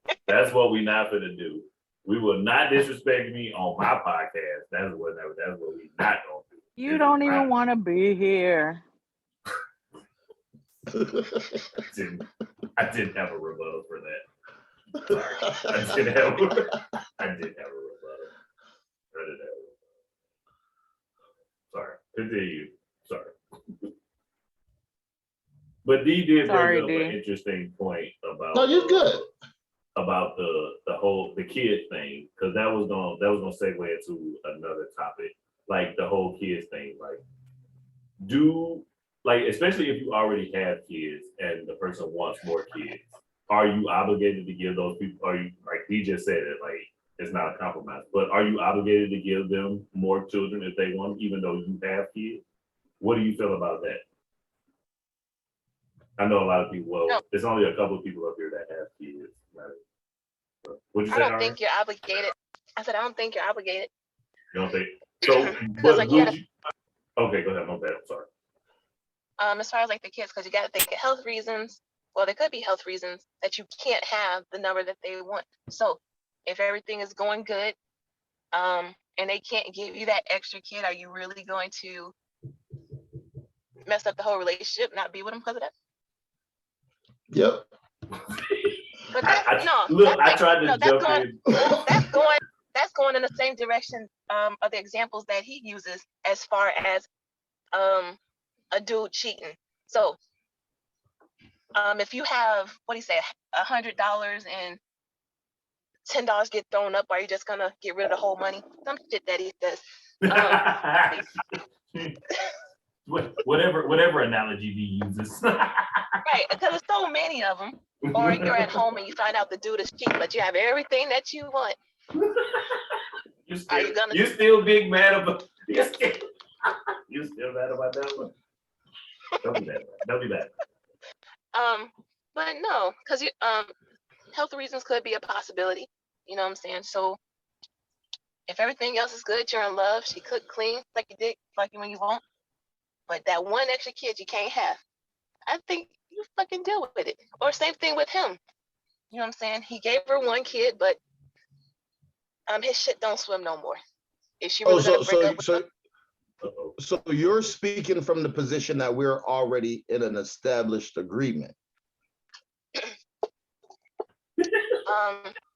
do. That's what we not gonna do. We will not disrespect me on my podcast. That's what we not gonna do. You don't even want to be here. I didn't have a rebuttal for that. Sorry. I did have a rebuttal. Sorry. Continue. Sorry. But D did bring up an interesting point about. No, you're good. About the kid thing, because that was gonna segue into another topic, like the whole kids thing. Especially if you already have kids and the person wants more kids, are you obligated to give those people? Are you, like he just said it, it's not a compromise, but are you obligated to give them more children if they want, even though you have kids? What do you feel about that? I know a lot of people. Well, there's only a couple of people up here that have kids. Right? What'd you I say, don't Ari? think you're obligated. I said I don't think you're obligated. You don't think? So, Because like you would gotta you? Okay, go ahead. My bad. I'm sorry. as far as like the kids, because you gotta think of health reasons. Well, there could be health reasons that you can't have the number that they want. So if everything is going good, and they can't give you that extra kid, are you really going to mess up the whole relationship, not be with them because of that? Yep. But that's Look, I that's tried to no, jump in. that's going in the same direction of the examples that he uses as far as a dude cheating. So if you have what do you say, $100 and $10 get thrown up, are you just gonna get rid of the whole money? Some shit that he says. Whatever analogy he uses. Right, because there's so many of them. Or you're at home and you find out the dude is cheating, but you have everything that you want. Are you gonna? You still big mad about? You still mad about that one? Don't be mad. Don't be mad. But no, because you health reasons could be a possibility. You know what I'm saying? So if everything else is good, you're in love. She cooked clean, like you did, like when you want. But that one extra kid you can't have. I think you fucking deal with it. Or same thing with him. You know what I'm saying? He gave her one kid, but his shit don't swim no more. Is she really gonna break up with him? So you're speaking from the position that we're already in an established agreement.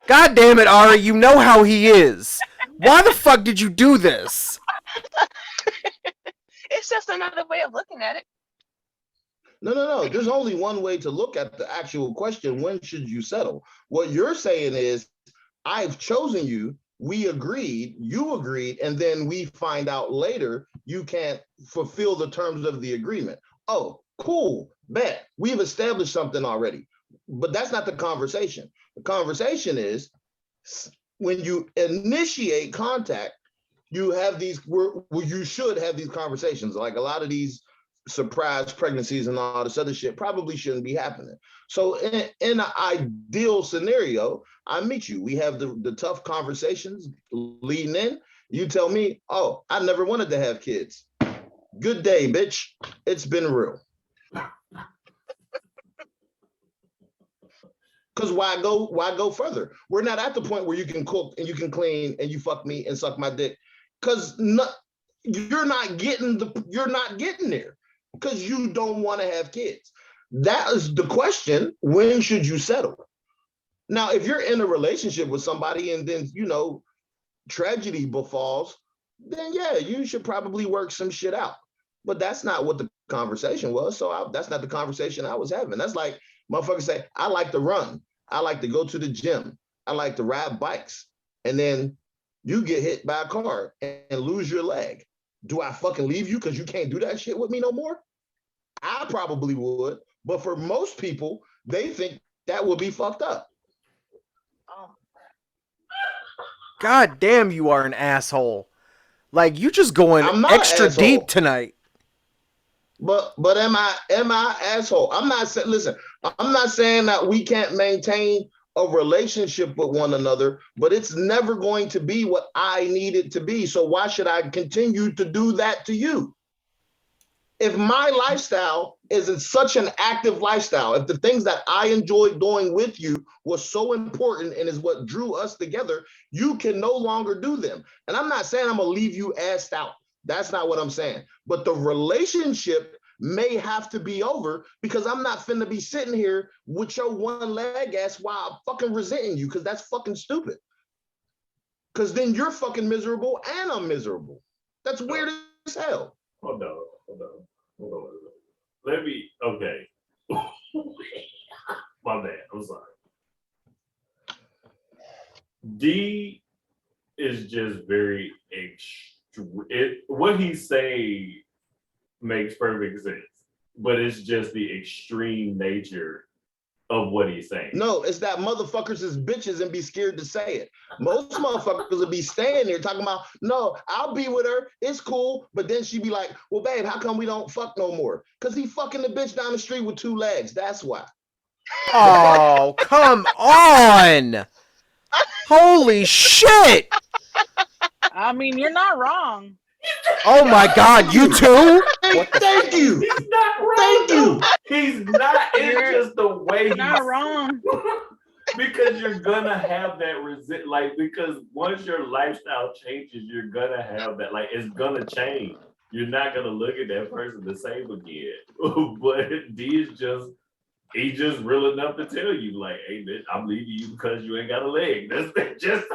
God damn it, Ari, you know how he is. Why the fuck did you do this? It's just another way of looking at it. No. There's only one way to look at the actual question. When should you settle? What you're saying is, I've chosen you, we agreed, you agreed, and then we find out later you can't fulfill the terms of the agreement. Oh, cool, bet. We've established something already. But that's not the conversation. The conversation is, when you initiate contact, you have these, you should have these conversations. Like a lot of these surprise pregnancies and all this other shit probably shouldn't be happening. So in an ideal scenario, I meet you. We have the tough conversations leading in. You tell me, oh, I never wanted to have kids. Good day, bitch. It's been real. Because why go further? We're not at the point where you can cook and you can clean and you fuck me and suck my dick. Because you're not getting there because you don't want to have kids. That is the question. When should you settle? Now, if you're in a relationship with somebody and then, tragedy befalls, then yeah, you should probably work some shit out. But that's not what the conversation was. So that's not the conversation I was having. That's like motherfuckers say, I like to run. I like to go to the gym. I like to ride bikes. And then you get hit by a car and lose your leg. Do I fucking leave you because you can't do that shit with me no more? I probably would. But for most people, they think that would be fucked up. God damn, you are an asshole. Like, you just going extra deep tonight. But am I asshole? I'm not saying, listen, I'm not saying that we can't maintain a relationship with one another, but it's never going to be what I need it to be. So why should I continue to do that to you? If my lifestyle isn't such an active lifestyle, if the things that I enjoyed doing with you was so important and is what drew us together, you can no longer do them. And I'm not saying I'm gonna leave you assed out. That's not what I'm saying. But the relationship may have to be over because I'm not finna be sitting here with your one leg ass while I'm fucking resenting you, because that's fucking stupid. Because then you're fucking miserable and I'm miserable. That's weird as hell. Hold on. Let me, okay. My bad, I'm sorry. D is just very what he's saying makes perfect sense, but it's just the extreme nature of what he's saying. No, it's that motherfuckers is bitches and be scared to say it. Most motherfuckers will be staying there talking about, no, I'll be with her, it's cool, but then she be like, well, babe, how come we don't fuck no more? Because he fucking the bitch down the street with 2 legs, that's why. Oh, come on! Holy shit! I mean, you're not wrong. Oh my God, you too? Thank you. He's not wrong. Thank you. He's not. It's You're just the way he's not wrong. because you're gonna have that because once your lifestyle changes, you're gonna have that. Like it's gonna change. You're not gonna look at that person the same again. But he's just real enough to tell you, like, hey, bitch, I'm leaving you because you ain't got a leg. That's just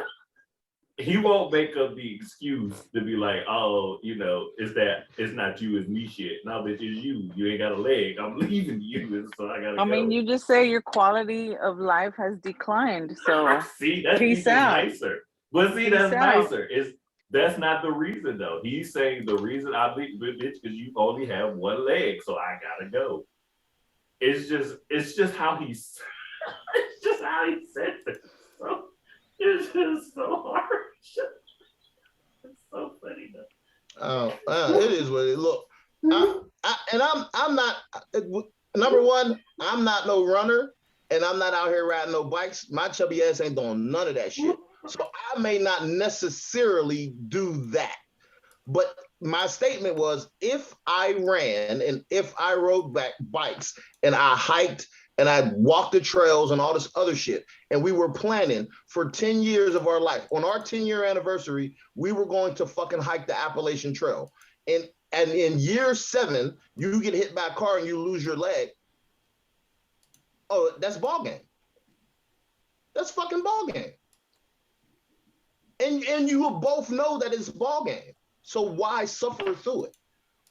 he won't make up the excuse to be like, oh, it's not you, it's me shit. No, bitch, it's you. You ain't got a leg. I'm leaving you, so I gotta go. I mean, you just say your quality of life has declined. So see, that's peace even out. nicer. But see, Peace that's out. nicer. That's not the reason though. He's saying the reason I leave, bitch, because you only have one leg, so I gotta go. It's just how he's it's just how he says it. So it's just so hard. It's so funny though. It is what it look. I'm not number one. I'm not no runner, and I'm not out here riding no bikes. My chubby ass ain't doing none of that shit. So I may not necessarily do that. But my statement was, if I ran and if I rode bikes and I hiked and I walked the trails and all this other shit, and we were planning for 10 years of our life, on our 10-year anniversary, we were going to fucking hike the Appalachian Trail. And in year 7, you get hit by a car and you lose your leg. Oh, that's ball game. That's fucking ball game. And you will both know that it's ball game. So why suffer through it?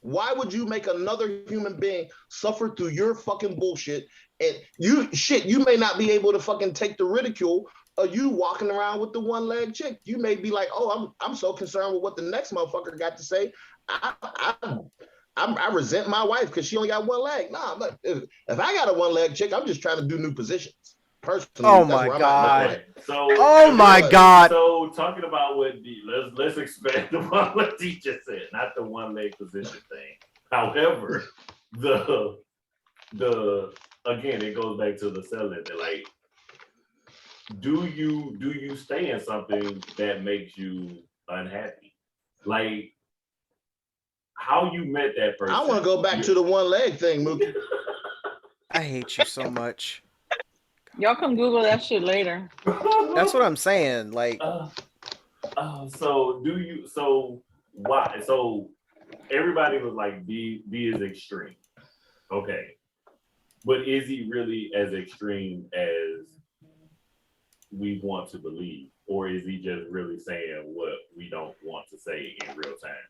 Why would you make another human being suffer through your fucking bullshit? And you may not be able to fucking take the ridicule of you walking around with the one-leg chick. You may be like, oh, I'm so concerned with what the next motherfucker got to say. I resent my wife because she only got one leg. Nah, but if I got a one-leg chick, I'm just trying to do new positions. Personally, oh my God. Okay. So oh my God. So talking about what let's expand upon what D just said, not the one leg position thing. However, the again, it goes back to the selling. Like, do you stay in something that makes you unhappy? Like, how you met that person? I want to go back to the one leg thing, Mookie. I hate you so much. Y'all can Google that shit later. That's what I'm saying. Like, so why? So everybody was like, B is extreme. Okay. But is he really as extreme as we want to believe? Or is he just really saying what we don't want to say in real time?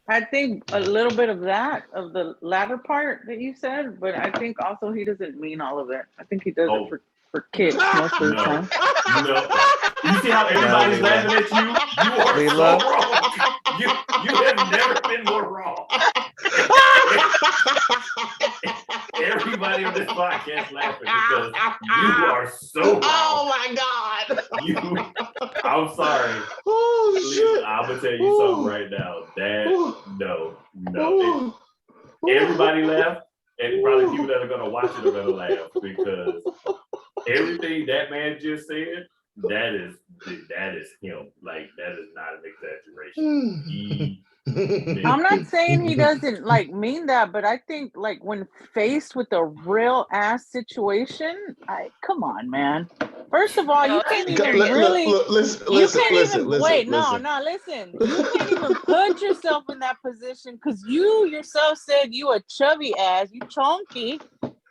I think a little bit of that, of the latter part that you said, but I think also he doesn't mean all of it. I think he does it for kicks most of the time. No. You see how everybody's laughing at you? You are Leela. so wrong. You have never been more wrong. Everybody on this podcast laughing because you are so wrong. Oh my God. I'm sorry. Oh shit. I'm gonna tell you something right now. No. Everybody laugh, and probably people that are gonna watch it are gonna laugh because everything that man just said, that is him. Like, that is not an exaggeration. I'm not saying he doesn't like mean that, but I think like when faced with a real ass situation, come on, man. First of all, you can't even really listen. You can't even put yourself in that position because you yourself said you a chubby ass, you chunky,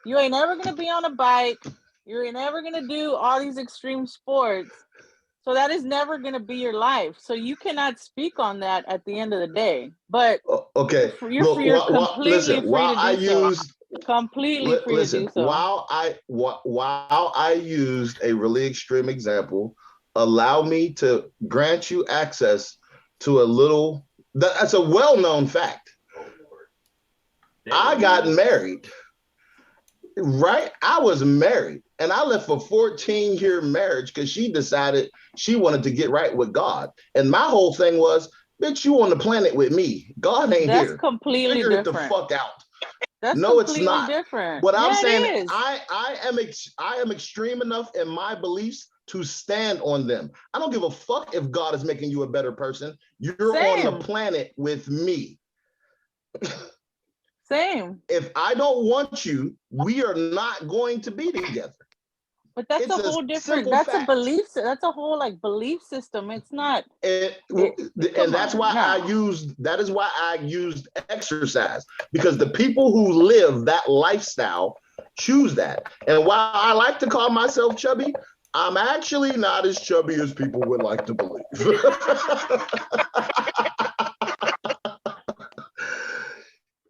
you ain't ever gonna be on a bike, you ain't ever gonna do all these extreme sports. So that is never going to be your life. So you cannot speak on that at the end of the day. But okay, you're completely free to do so. Completely free to do so. While I used a really extreme example, allow me to grant you access to a little. That's a well-known fact. I got married. Right? I was married and I left a 14-year marriage because she decided she wanted to get right with God. And my whole thing was, bitch, you on the planet with me. God ain't here. That's completely Figure different. it the fuck out. That's No, it's completely not. different. What I'm Yeah, saying, it is. I am extreme enough in my beliefs to stand on them. I don't give a fuck if God is making you a better person. You're on the Same. planet with me. Same. If I don't want you, we are not going to be together. But that's It's a whole a different. simple That's fact. a belief. That's a whole like belief system. It's not. And Come that's on, why no. that is why I used exercise, because the people who live that lifestyle choose that. And while I like to call myself chubby, I'm actually not as chubby as people would like to believe.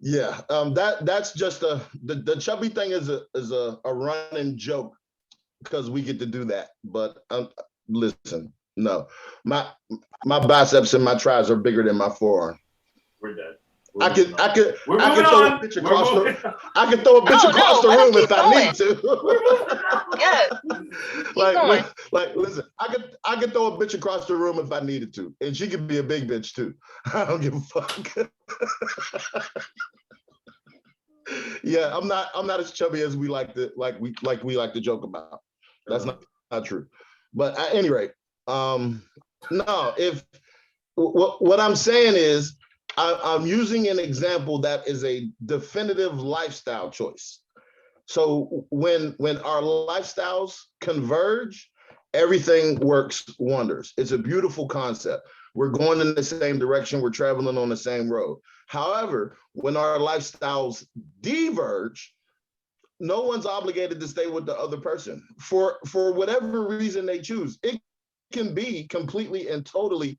Yeah, that's just the chubby thing is a running joke because we get to do that. But listen, no, my biceps and my triceps are bigger than my forearm. We're done. I could We're throw moving a on. bitch We're across moving the I could throw a bitch Oh, across no, the let him room keep if I going. need to. Yes, keep going. like listen, I could throw a bitch across the room if I needed to, and she could be a big bitch too. I don't give a fuck. Yeah, I'm not as chubby as we like to joke about. That's not true. But at any rate, no, if what I'm saying is I'm using an example that is a definitive lifestyle choice. So when our lifestyles converge, everything works wonders. It's a beautiful concept. We're going in the same direction. We're traveling on the same road. However, when our lifestyles diverge, no one's obligated to stay with the other person for whatever reason they choose. It can be completely and totally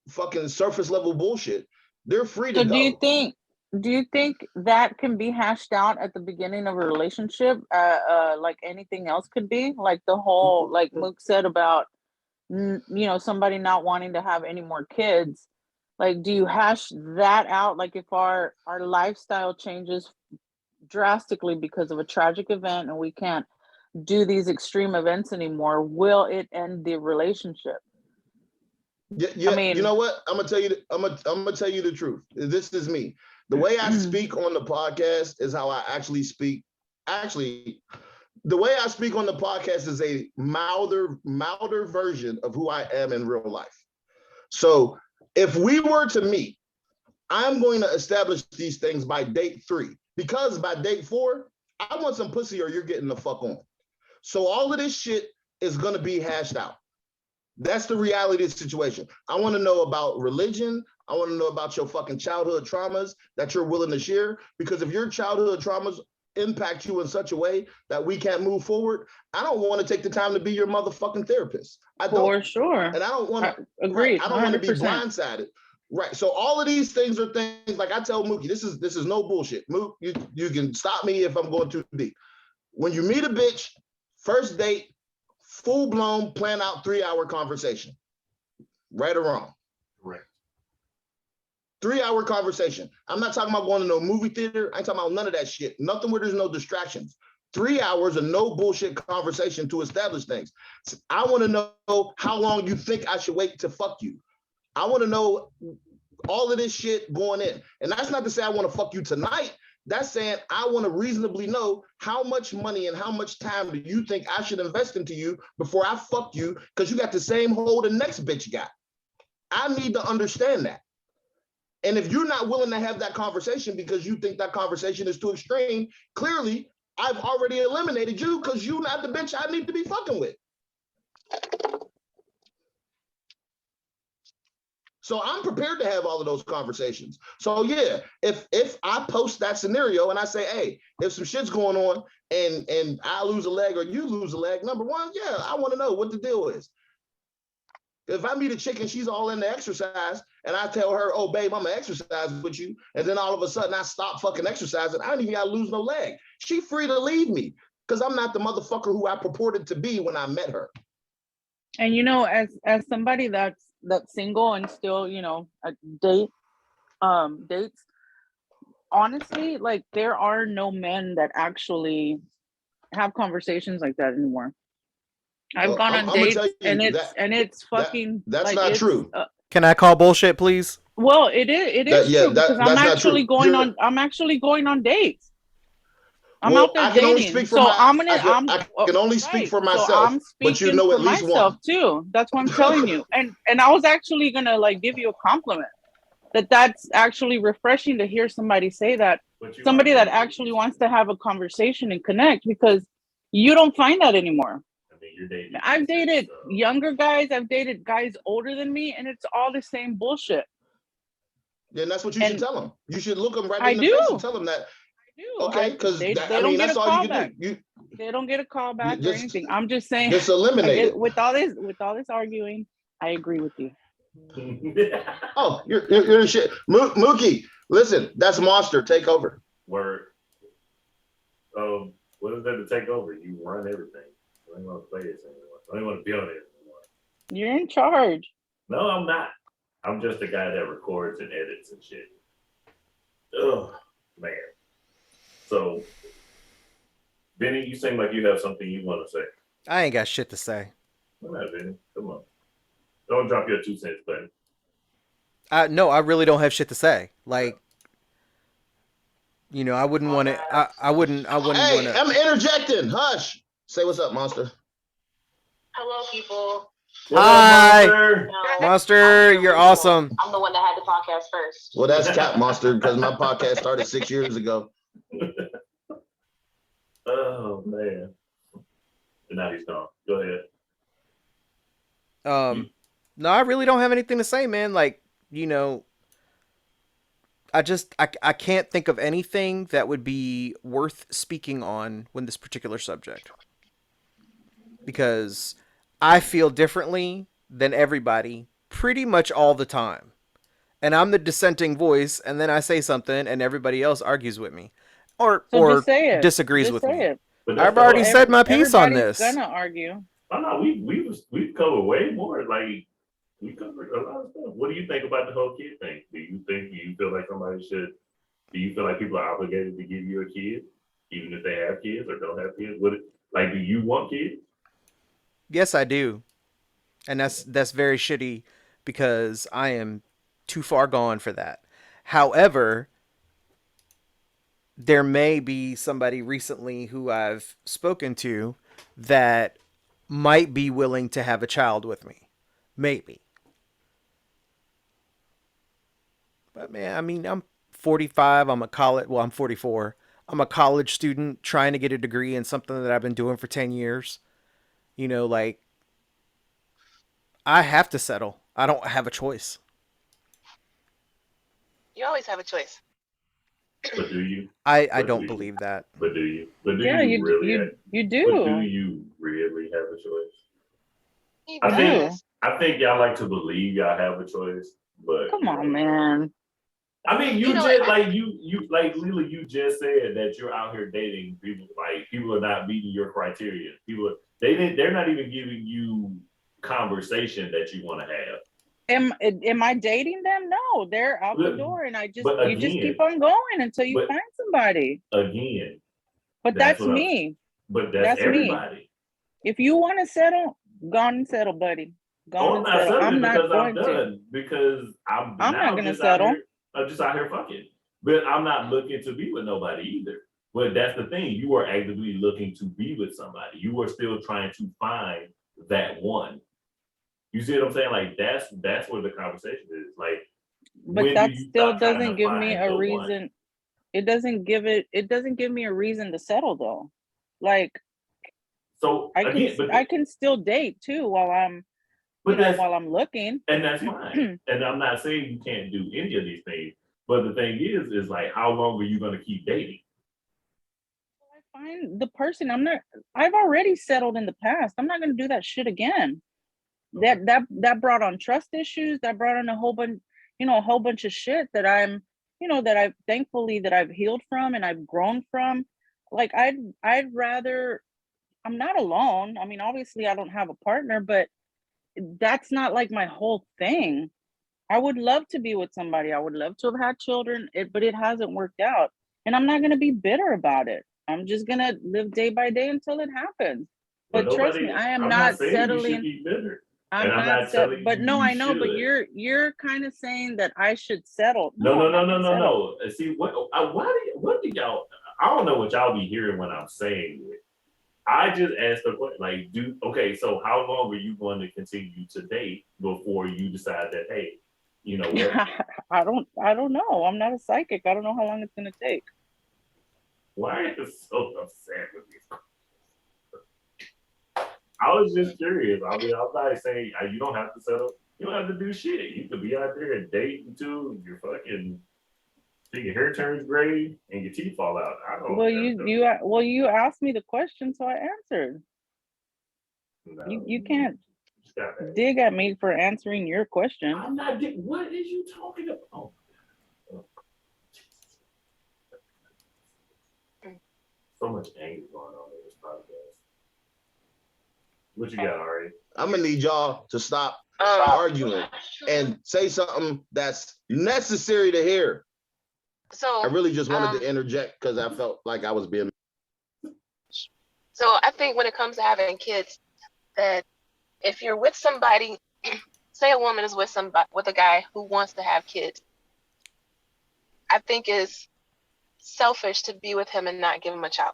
fucking surface level bullshit. They're free to So go. do you think that can be hashed out at the beginning of a relationship, like anything else could be? Like the whole, like Mook said about, somebody not wanting to have any more kids. Like, do you hash that out? Like, if our lifestyle changes drastically because of a tragic event and we can't do these extreme events anymore, will it end the relationship? Yeah, I mean, you know what? I'm gonna tell you. I'm gonna tell you the truth. This is me. The way I speak on the podcast is how I actually speak. Actually, the way I speak on the podcast is a milder version of who I am in real life. So if we were to meet, I'm going to establish these things by date 3, because by date 4, I want some pussy or you're getting the fuck on. So all of this shit is gonna be hashed out. That's the reality of the situation. I want to know about religion. I want to know about your fucking childhood traumas that you're willing to share. Because if your childhood traumas impact you in such a way that we can't move forward, I don't want to take the time to be your motherfucking therapist. I don't. for sure. And I don't want to. Agreed. Right, I don't want to be 100%. blindsided. Right. So all of these things are things like I tell Mookie, this is no bullshit. Mook, you can stop me if I'm going too deep. When you meet a bitch, first date, full blown, plan out 3-hour conversation. Right or wrong? Right. 3-hour conversation. I'm not talking about going to no movie theater. I ain't talking about none of that shit. Nothing where there's no distractions. 3 hours of no bullshit conversation to establish things. So I want to know how long you think I should wait to fuck you. I want to know all of this shit going in. And that's not to say I want to fuck you tonight. That's saying I want to reasonably know how much money and how much time do you think I should invest into you before I fuck you, because you got the same hole the next bitch got. I need to understand that. And if you're not willing to have that conversation because you think that conversation is too extreme, clearly I've already eliminated you because you're not the bitch I need to be fucking with. So I'm prepared to have all of those conversations. So yeah, if I post that scenario and I say, hey, if some shit's going on and I lose a leg or you lose a leg, number one, yeah, I want to know what the deal is. If I meet a chick and she's all into exercise and I tell her, oh, babe, I'm gonna exercise with you, and then all of a sudden I stop fucking exercising, I don't even gotta lose no leg. She free to leave me because I'm not the motherfucker who I purported to be when I met her. And as somebody that's single and still, dates, honestly, like there are no men that actually have conversations like that anymore. I've gone on dates and it's fucking that's like, not true. Can I call bullshit, please? Well, it is true because I'm actually going on dates. I'm Well, out there I can only dating, speak for so my. I'm gonna. I can only speak Right. for So myself, I'm but you speaking know for at least myself one. too. That's what I'm telling you. And I was actually gonna like give you a compliment. That's actually refreshing to hear somebody say that. But you are Somebody that dating. actually wants to have a conversation and connect, because you don't find that anymore. I mean, you're dating. I've dated so. younger guys, I've dated guys older than me, and it's all the same bullshit. Then that's what you should And tell them. You should look them right I in the face and do. tell them that. I do. Okay, because They I don't mean get that's a all you call can back. do. They don't get a call back or just anything. I'm just saying, just eliminate it. with all this arguing, I agree with you. Oh, you're the shit, Mookie. Listen, that's Monster. Take over. Word. What is there to take over? You run everything. I don't want to play this anymore. I don't want to be on it anymore. You're in charge. No, I'm not. I'm just a guy that records and edits and shit. Oh man. So, Benny, you seem like you have something you want to say. I ain't got shit to say. Come on, Benny. Come on. Don't drop your 2 cents, buddy. No, I really don't have shit to say. Like, you know, I wouldn't want to. I wouldn't Hey, want to. I'm interjecting. Hush. Say what's up, Monster. Hello, people. Hi, Monster? Monster, you're awesome. I'm the one that had the podcast first. Well, that's Cap Monster because my podcast started 6 years ago. Oh man. And now he's gone. Go ahead. No, I really don't have anything to say, man. Like, you know, I can't think of anything that would be worth speaking on when this particular subject. Because I feel differently than everybody pretty much all the time. And I'm the dissenting voice, and then I say something and everybody else argues with me. Or just say it. disagrees Just with say me. it. But that's I've already the said my piece on this. Everybody's gonna argue. Oh no, we've covered way more. Like we covered a lot of stuff. What do you think about the whole kid thing? Do you feel like somebody should? Do you feel like people are obligated to give you a kid, even if they have kids or don't have kids? Do you want kids? Yes, I do. And that's very shitty because I am too far gone for that. However, there may be somebody recently who I've spoken to that might be willing to have a child with me. Maybe. But man, I mean, I'm 45. I'm 44. I'm a college student trying to get a degree in something that I've been doing for 10 years. You know, like, I have to settle. I don't have a choice. You always have a choice. But do you? I don't believe that. But do you? But do Yeah, you you really? do. But do you really have a choice? He I think does. I think y'all like to believe y'all have a choice, but Come on, man. I mean, You know, just like you like Lila, you just said that you're out here dating people. Like people are not meeting your criteria. They're not even giving you conversation that you want to have. Am I dating them? No, they're out the door, and you just keep on going until you find somebody. Again, But that's me. But that's everybody. Me. If you want to settle, go on and settle, buddy. I'm not going to. Because I'm not going to settle. I'm just out here fucking. But I'm not looking to be with nobody either. But that's the thing. You are actively looking to be with somebody. You are still trying to find that one. You see what I'm saying? Like that's where the conversation is. Like, but that still doesn't give me a reason. It doesn't give me a reason to settle though. Like, so I can still date too while I'm looking. And that's fine. And I'm not saying you can't do any of these things. But the thing is like, how long are you going to keep dating? I find the person. I've already settled in the past. I'm not going to do that shit again. That brought on trust issues. That brought on a whole bunch of shit that I've thankfully that I've healed from and I've grown from. Like I'd rather, I'm not alone. I mean, obviously I don't have a partner, but that's not like my whole thing. I would love to be with somebody. I would love to have had children, but it hasn't worked out. And I'm not going to be bitter about it. I'm just going to live day by day until it happens. But trust me, I'm not settling. I'm not settling. But no, I know. But you're kind of saying that I should settle. No. See what do y'all? I don't know what y'all be hearing when I'm saying it. I just asked the question, like, okay, so how long are you going to continue to date before you decide that, hey, you know what? I don't know. I'm not a psychic. I don't know how long it's gonna take. Why are you so upset with me? I was just curious. I mean, I'm not saying you don't have to settle. You don't have to do shit. You could be out there and date until your hair turns gray and your teeth fall out. I don't. You asked me the question, so I answered. No, You can't dig at me for answering your question. I'm not. What is you talking about? Oh. So much anger going on in this podcast. What you got, Ari? I'm gonna need y'all to stop arguing and say something that's necessary to hear. So I really just wanted to interject because I felt like I was being. So I think when it comes to having kids, that if you're with somebody, say a woman is with a guy who wants to have kids, I think it's selfish to be with him and not give him a child.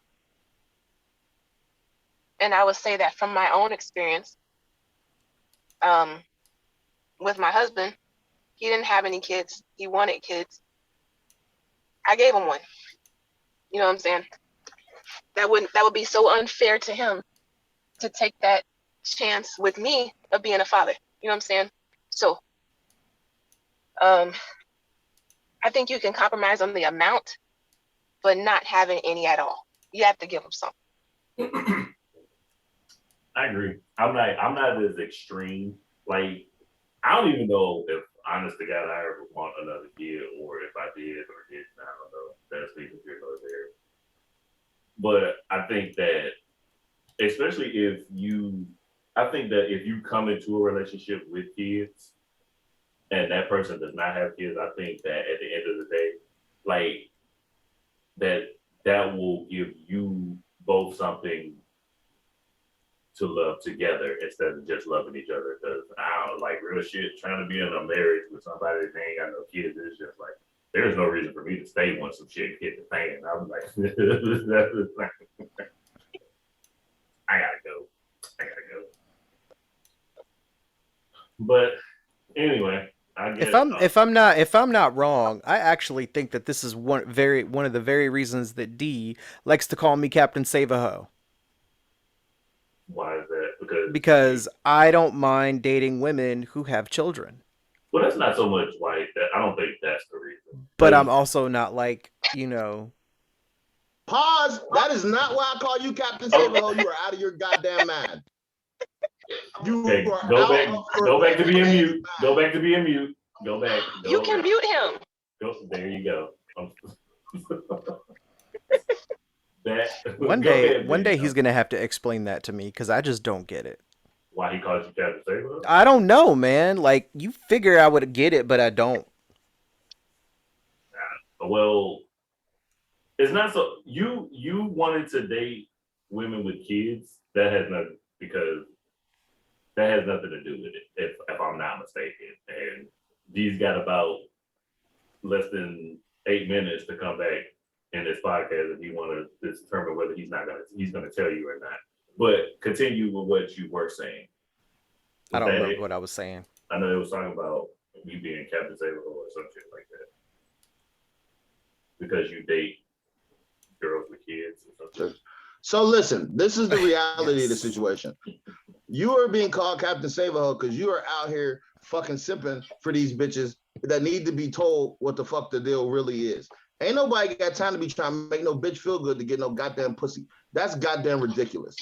And I would say that from my own experience, with my husband, he didn't have any kids. He wanted kids. I gave him one. You know what I'm saying? That would be so unfair to him to take that chance with me of being a father. You know what I'm saying? So, I think you can compromise on the amount, but not having any at all. You have to give them something. I agree. I'm not as extreme. Like, I don't even know if, honest to God, I ever want another kid, or if I did or didn't. I don't know. That's neither here nor there. But I think that, especially if you come into a relationship with kids, and that person does not have kids, I think that at the end of the day, like, that will give you both something to love together instead of just loving each other. Because I don't like real shit. Trying to be in a marriage with somebody that ain't got no kids is just like, there's no reason for me to stay once some shit hit the fan. I was like, I gotta go. But anyway, I guess if I'm not wrong, I actually think that this is one of the very reasons that D likes to call me Captain Save-A-Ho. Why is that? Because I don't mind dating women who have children. Well, that's not so much why. I don't think that's the reason. But I'm also not like, you know. Pause. That is not why I call you Captain Save-A-Ho. You are out of your goddamn mind. Go back to being mute. Go back to being mute. Go back. You can mute him. There you go. One day he's gonna have to explain that to me because I just don't get it. Why he calls you Captain Save-A-Ho? I don't know, man. Like, you figure I would get it, but I don't. Well, it's not so. You wanted to date women with kids. That has nothing to do with it. If I'm not mistaken, and D's got about less than 8 minutes to come back in this podcast if you want to determine whether he's gonna tell you or not. But continue with what you were saying. I don't remember what I was saying. I know it was talking about me being Captain Save-A-Ho or some shit like that. Because you date girls with kids or something. So listen, this is the reality of the situation. You are being called Captain Save-A-Ho because you are out here fucking simping for these bitches that need to be told what the fuck the deal really is. Ain't nobody got time to be trying to make no bitch feel good to get no goddamn pussy. That's goddamn ridiculous.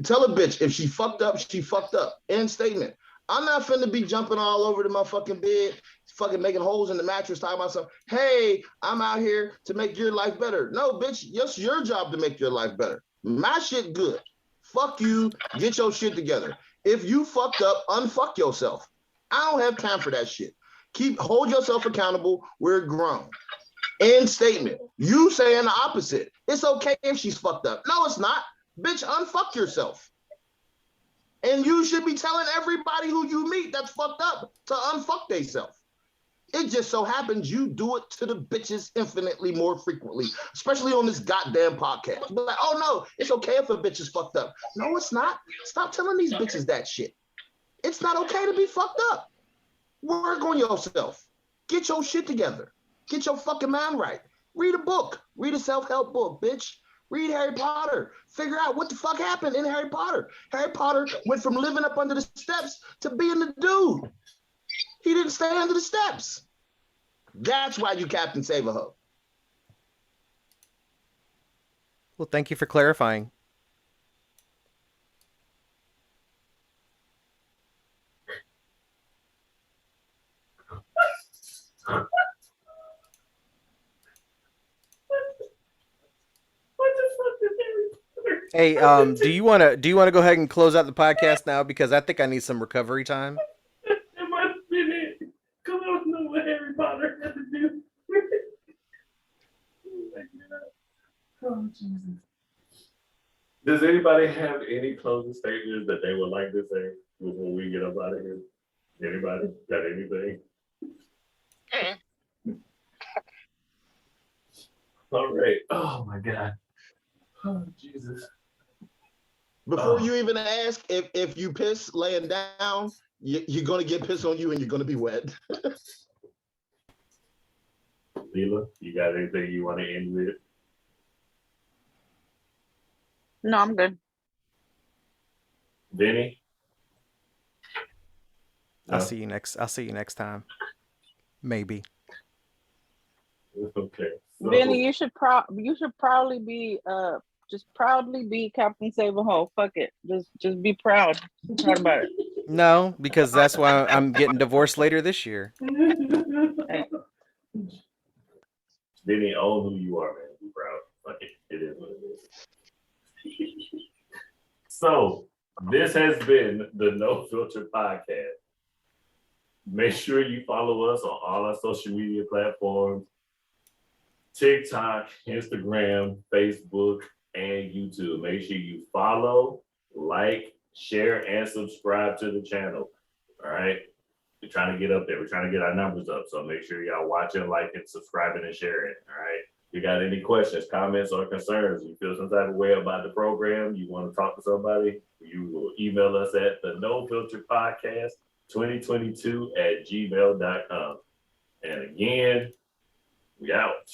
Tell a bitch if she fucked up, she fucked up. End statement. I'm not finna be jumping all over the motherfucking bed, fucking making holes in the mattress, talking about something. Hey, I'm out here to make your life better. No, bitch, it's your job to make your life better. My shit good. Fuck you. Get your shit together. If you fucked up, unfuck yourself. I don't have time for that shit. Hold yourself accountable. We're grown. End statement. You saying the opposite. It's okay if she's fucked up. No, it's not. Bitch, unfuck yourself. And you should be telling everybody who you meet that's fucked up to unfuck themselves. It just so happens you do it to the bitches infinitely more frequently, especially on this goddamn podcast. But like, oh no, it's okay if a bitch is fucked up. No, it's not. Stop telling these bitches that shit. It's not okay to be fucked up. Work on yourself. Get your shit together. Get your fucking mind right. Read a book. Read a self-help book, bitch. Read Harry Potter. Figure out what the fuck happened in Harry Potter. Harry Potter went from living up under the steps to being the dude. He didn't stay under the steps. That's why you Captain Save-A-Ho. Well, thank you for clarifying. Hey, do you wanna go ahead and close out the podcast now, because I think I need some recovery time. It might have been it. Because I don't know what Harry Potter had to do. Oh, Jesus. Does anybody have any closing statements that they would like to say before we get up out of here? Anybody got anything? All right. Oh my God. Oh Jesus. Before you even ask, if you piss laying down, you're going to get piss on you and you're going to be wet. Leela, you got anything you want to end with? No, I'm good. Vinny? I'll No? see you next time. Maybe. Okay. So, Vinny, you should proudly be just proudly be Captain Save-A-Ho. Fuck it. Just be proud. Proud about it. No, because that's why I'm getting divorced later this year. Hey. Vinny, own who you are, man. Be proud. Fuck it. It is what it is. So, this has been the No Filter Podcast. Make sure you follow us on all our social media platforms: TikTok, Instagram, Facebook, and YouTube. Make sure you follow, like, share, and subscribe to the channel. All right. We're trying to get up there. We're trying to get our numbers up. So make sure y'all watching, liking, subscribing, and sharing. All right. If you got any questions, comments, or concerns, you feel some type of way about the program, you want to talk to somebody, you will email us at the No Filter Podcast 2022 @gmail.com. And again, we out.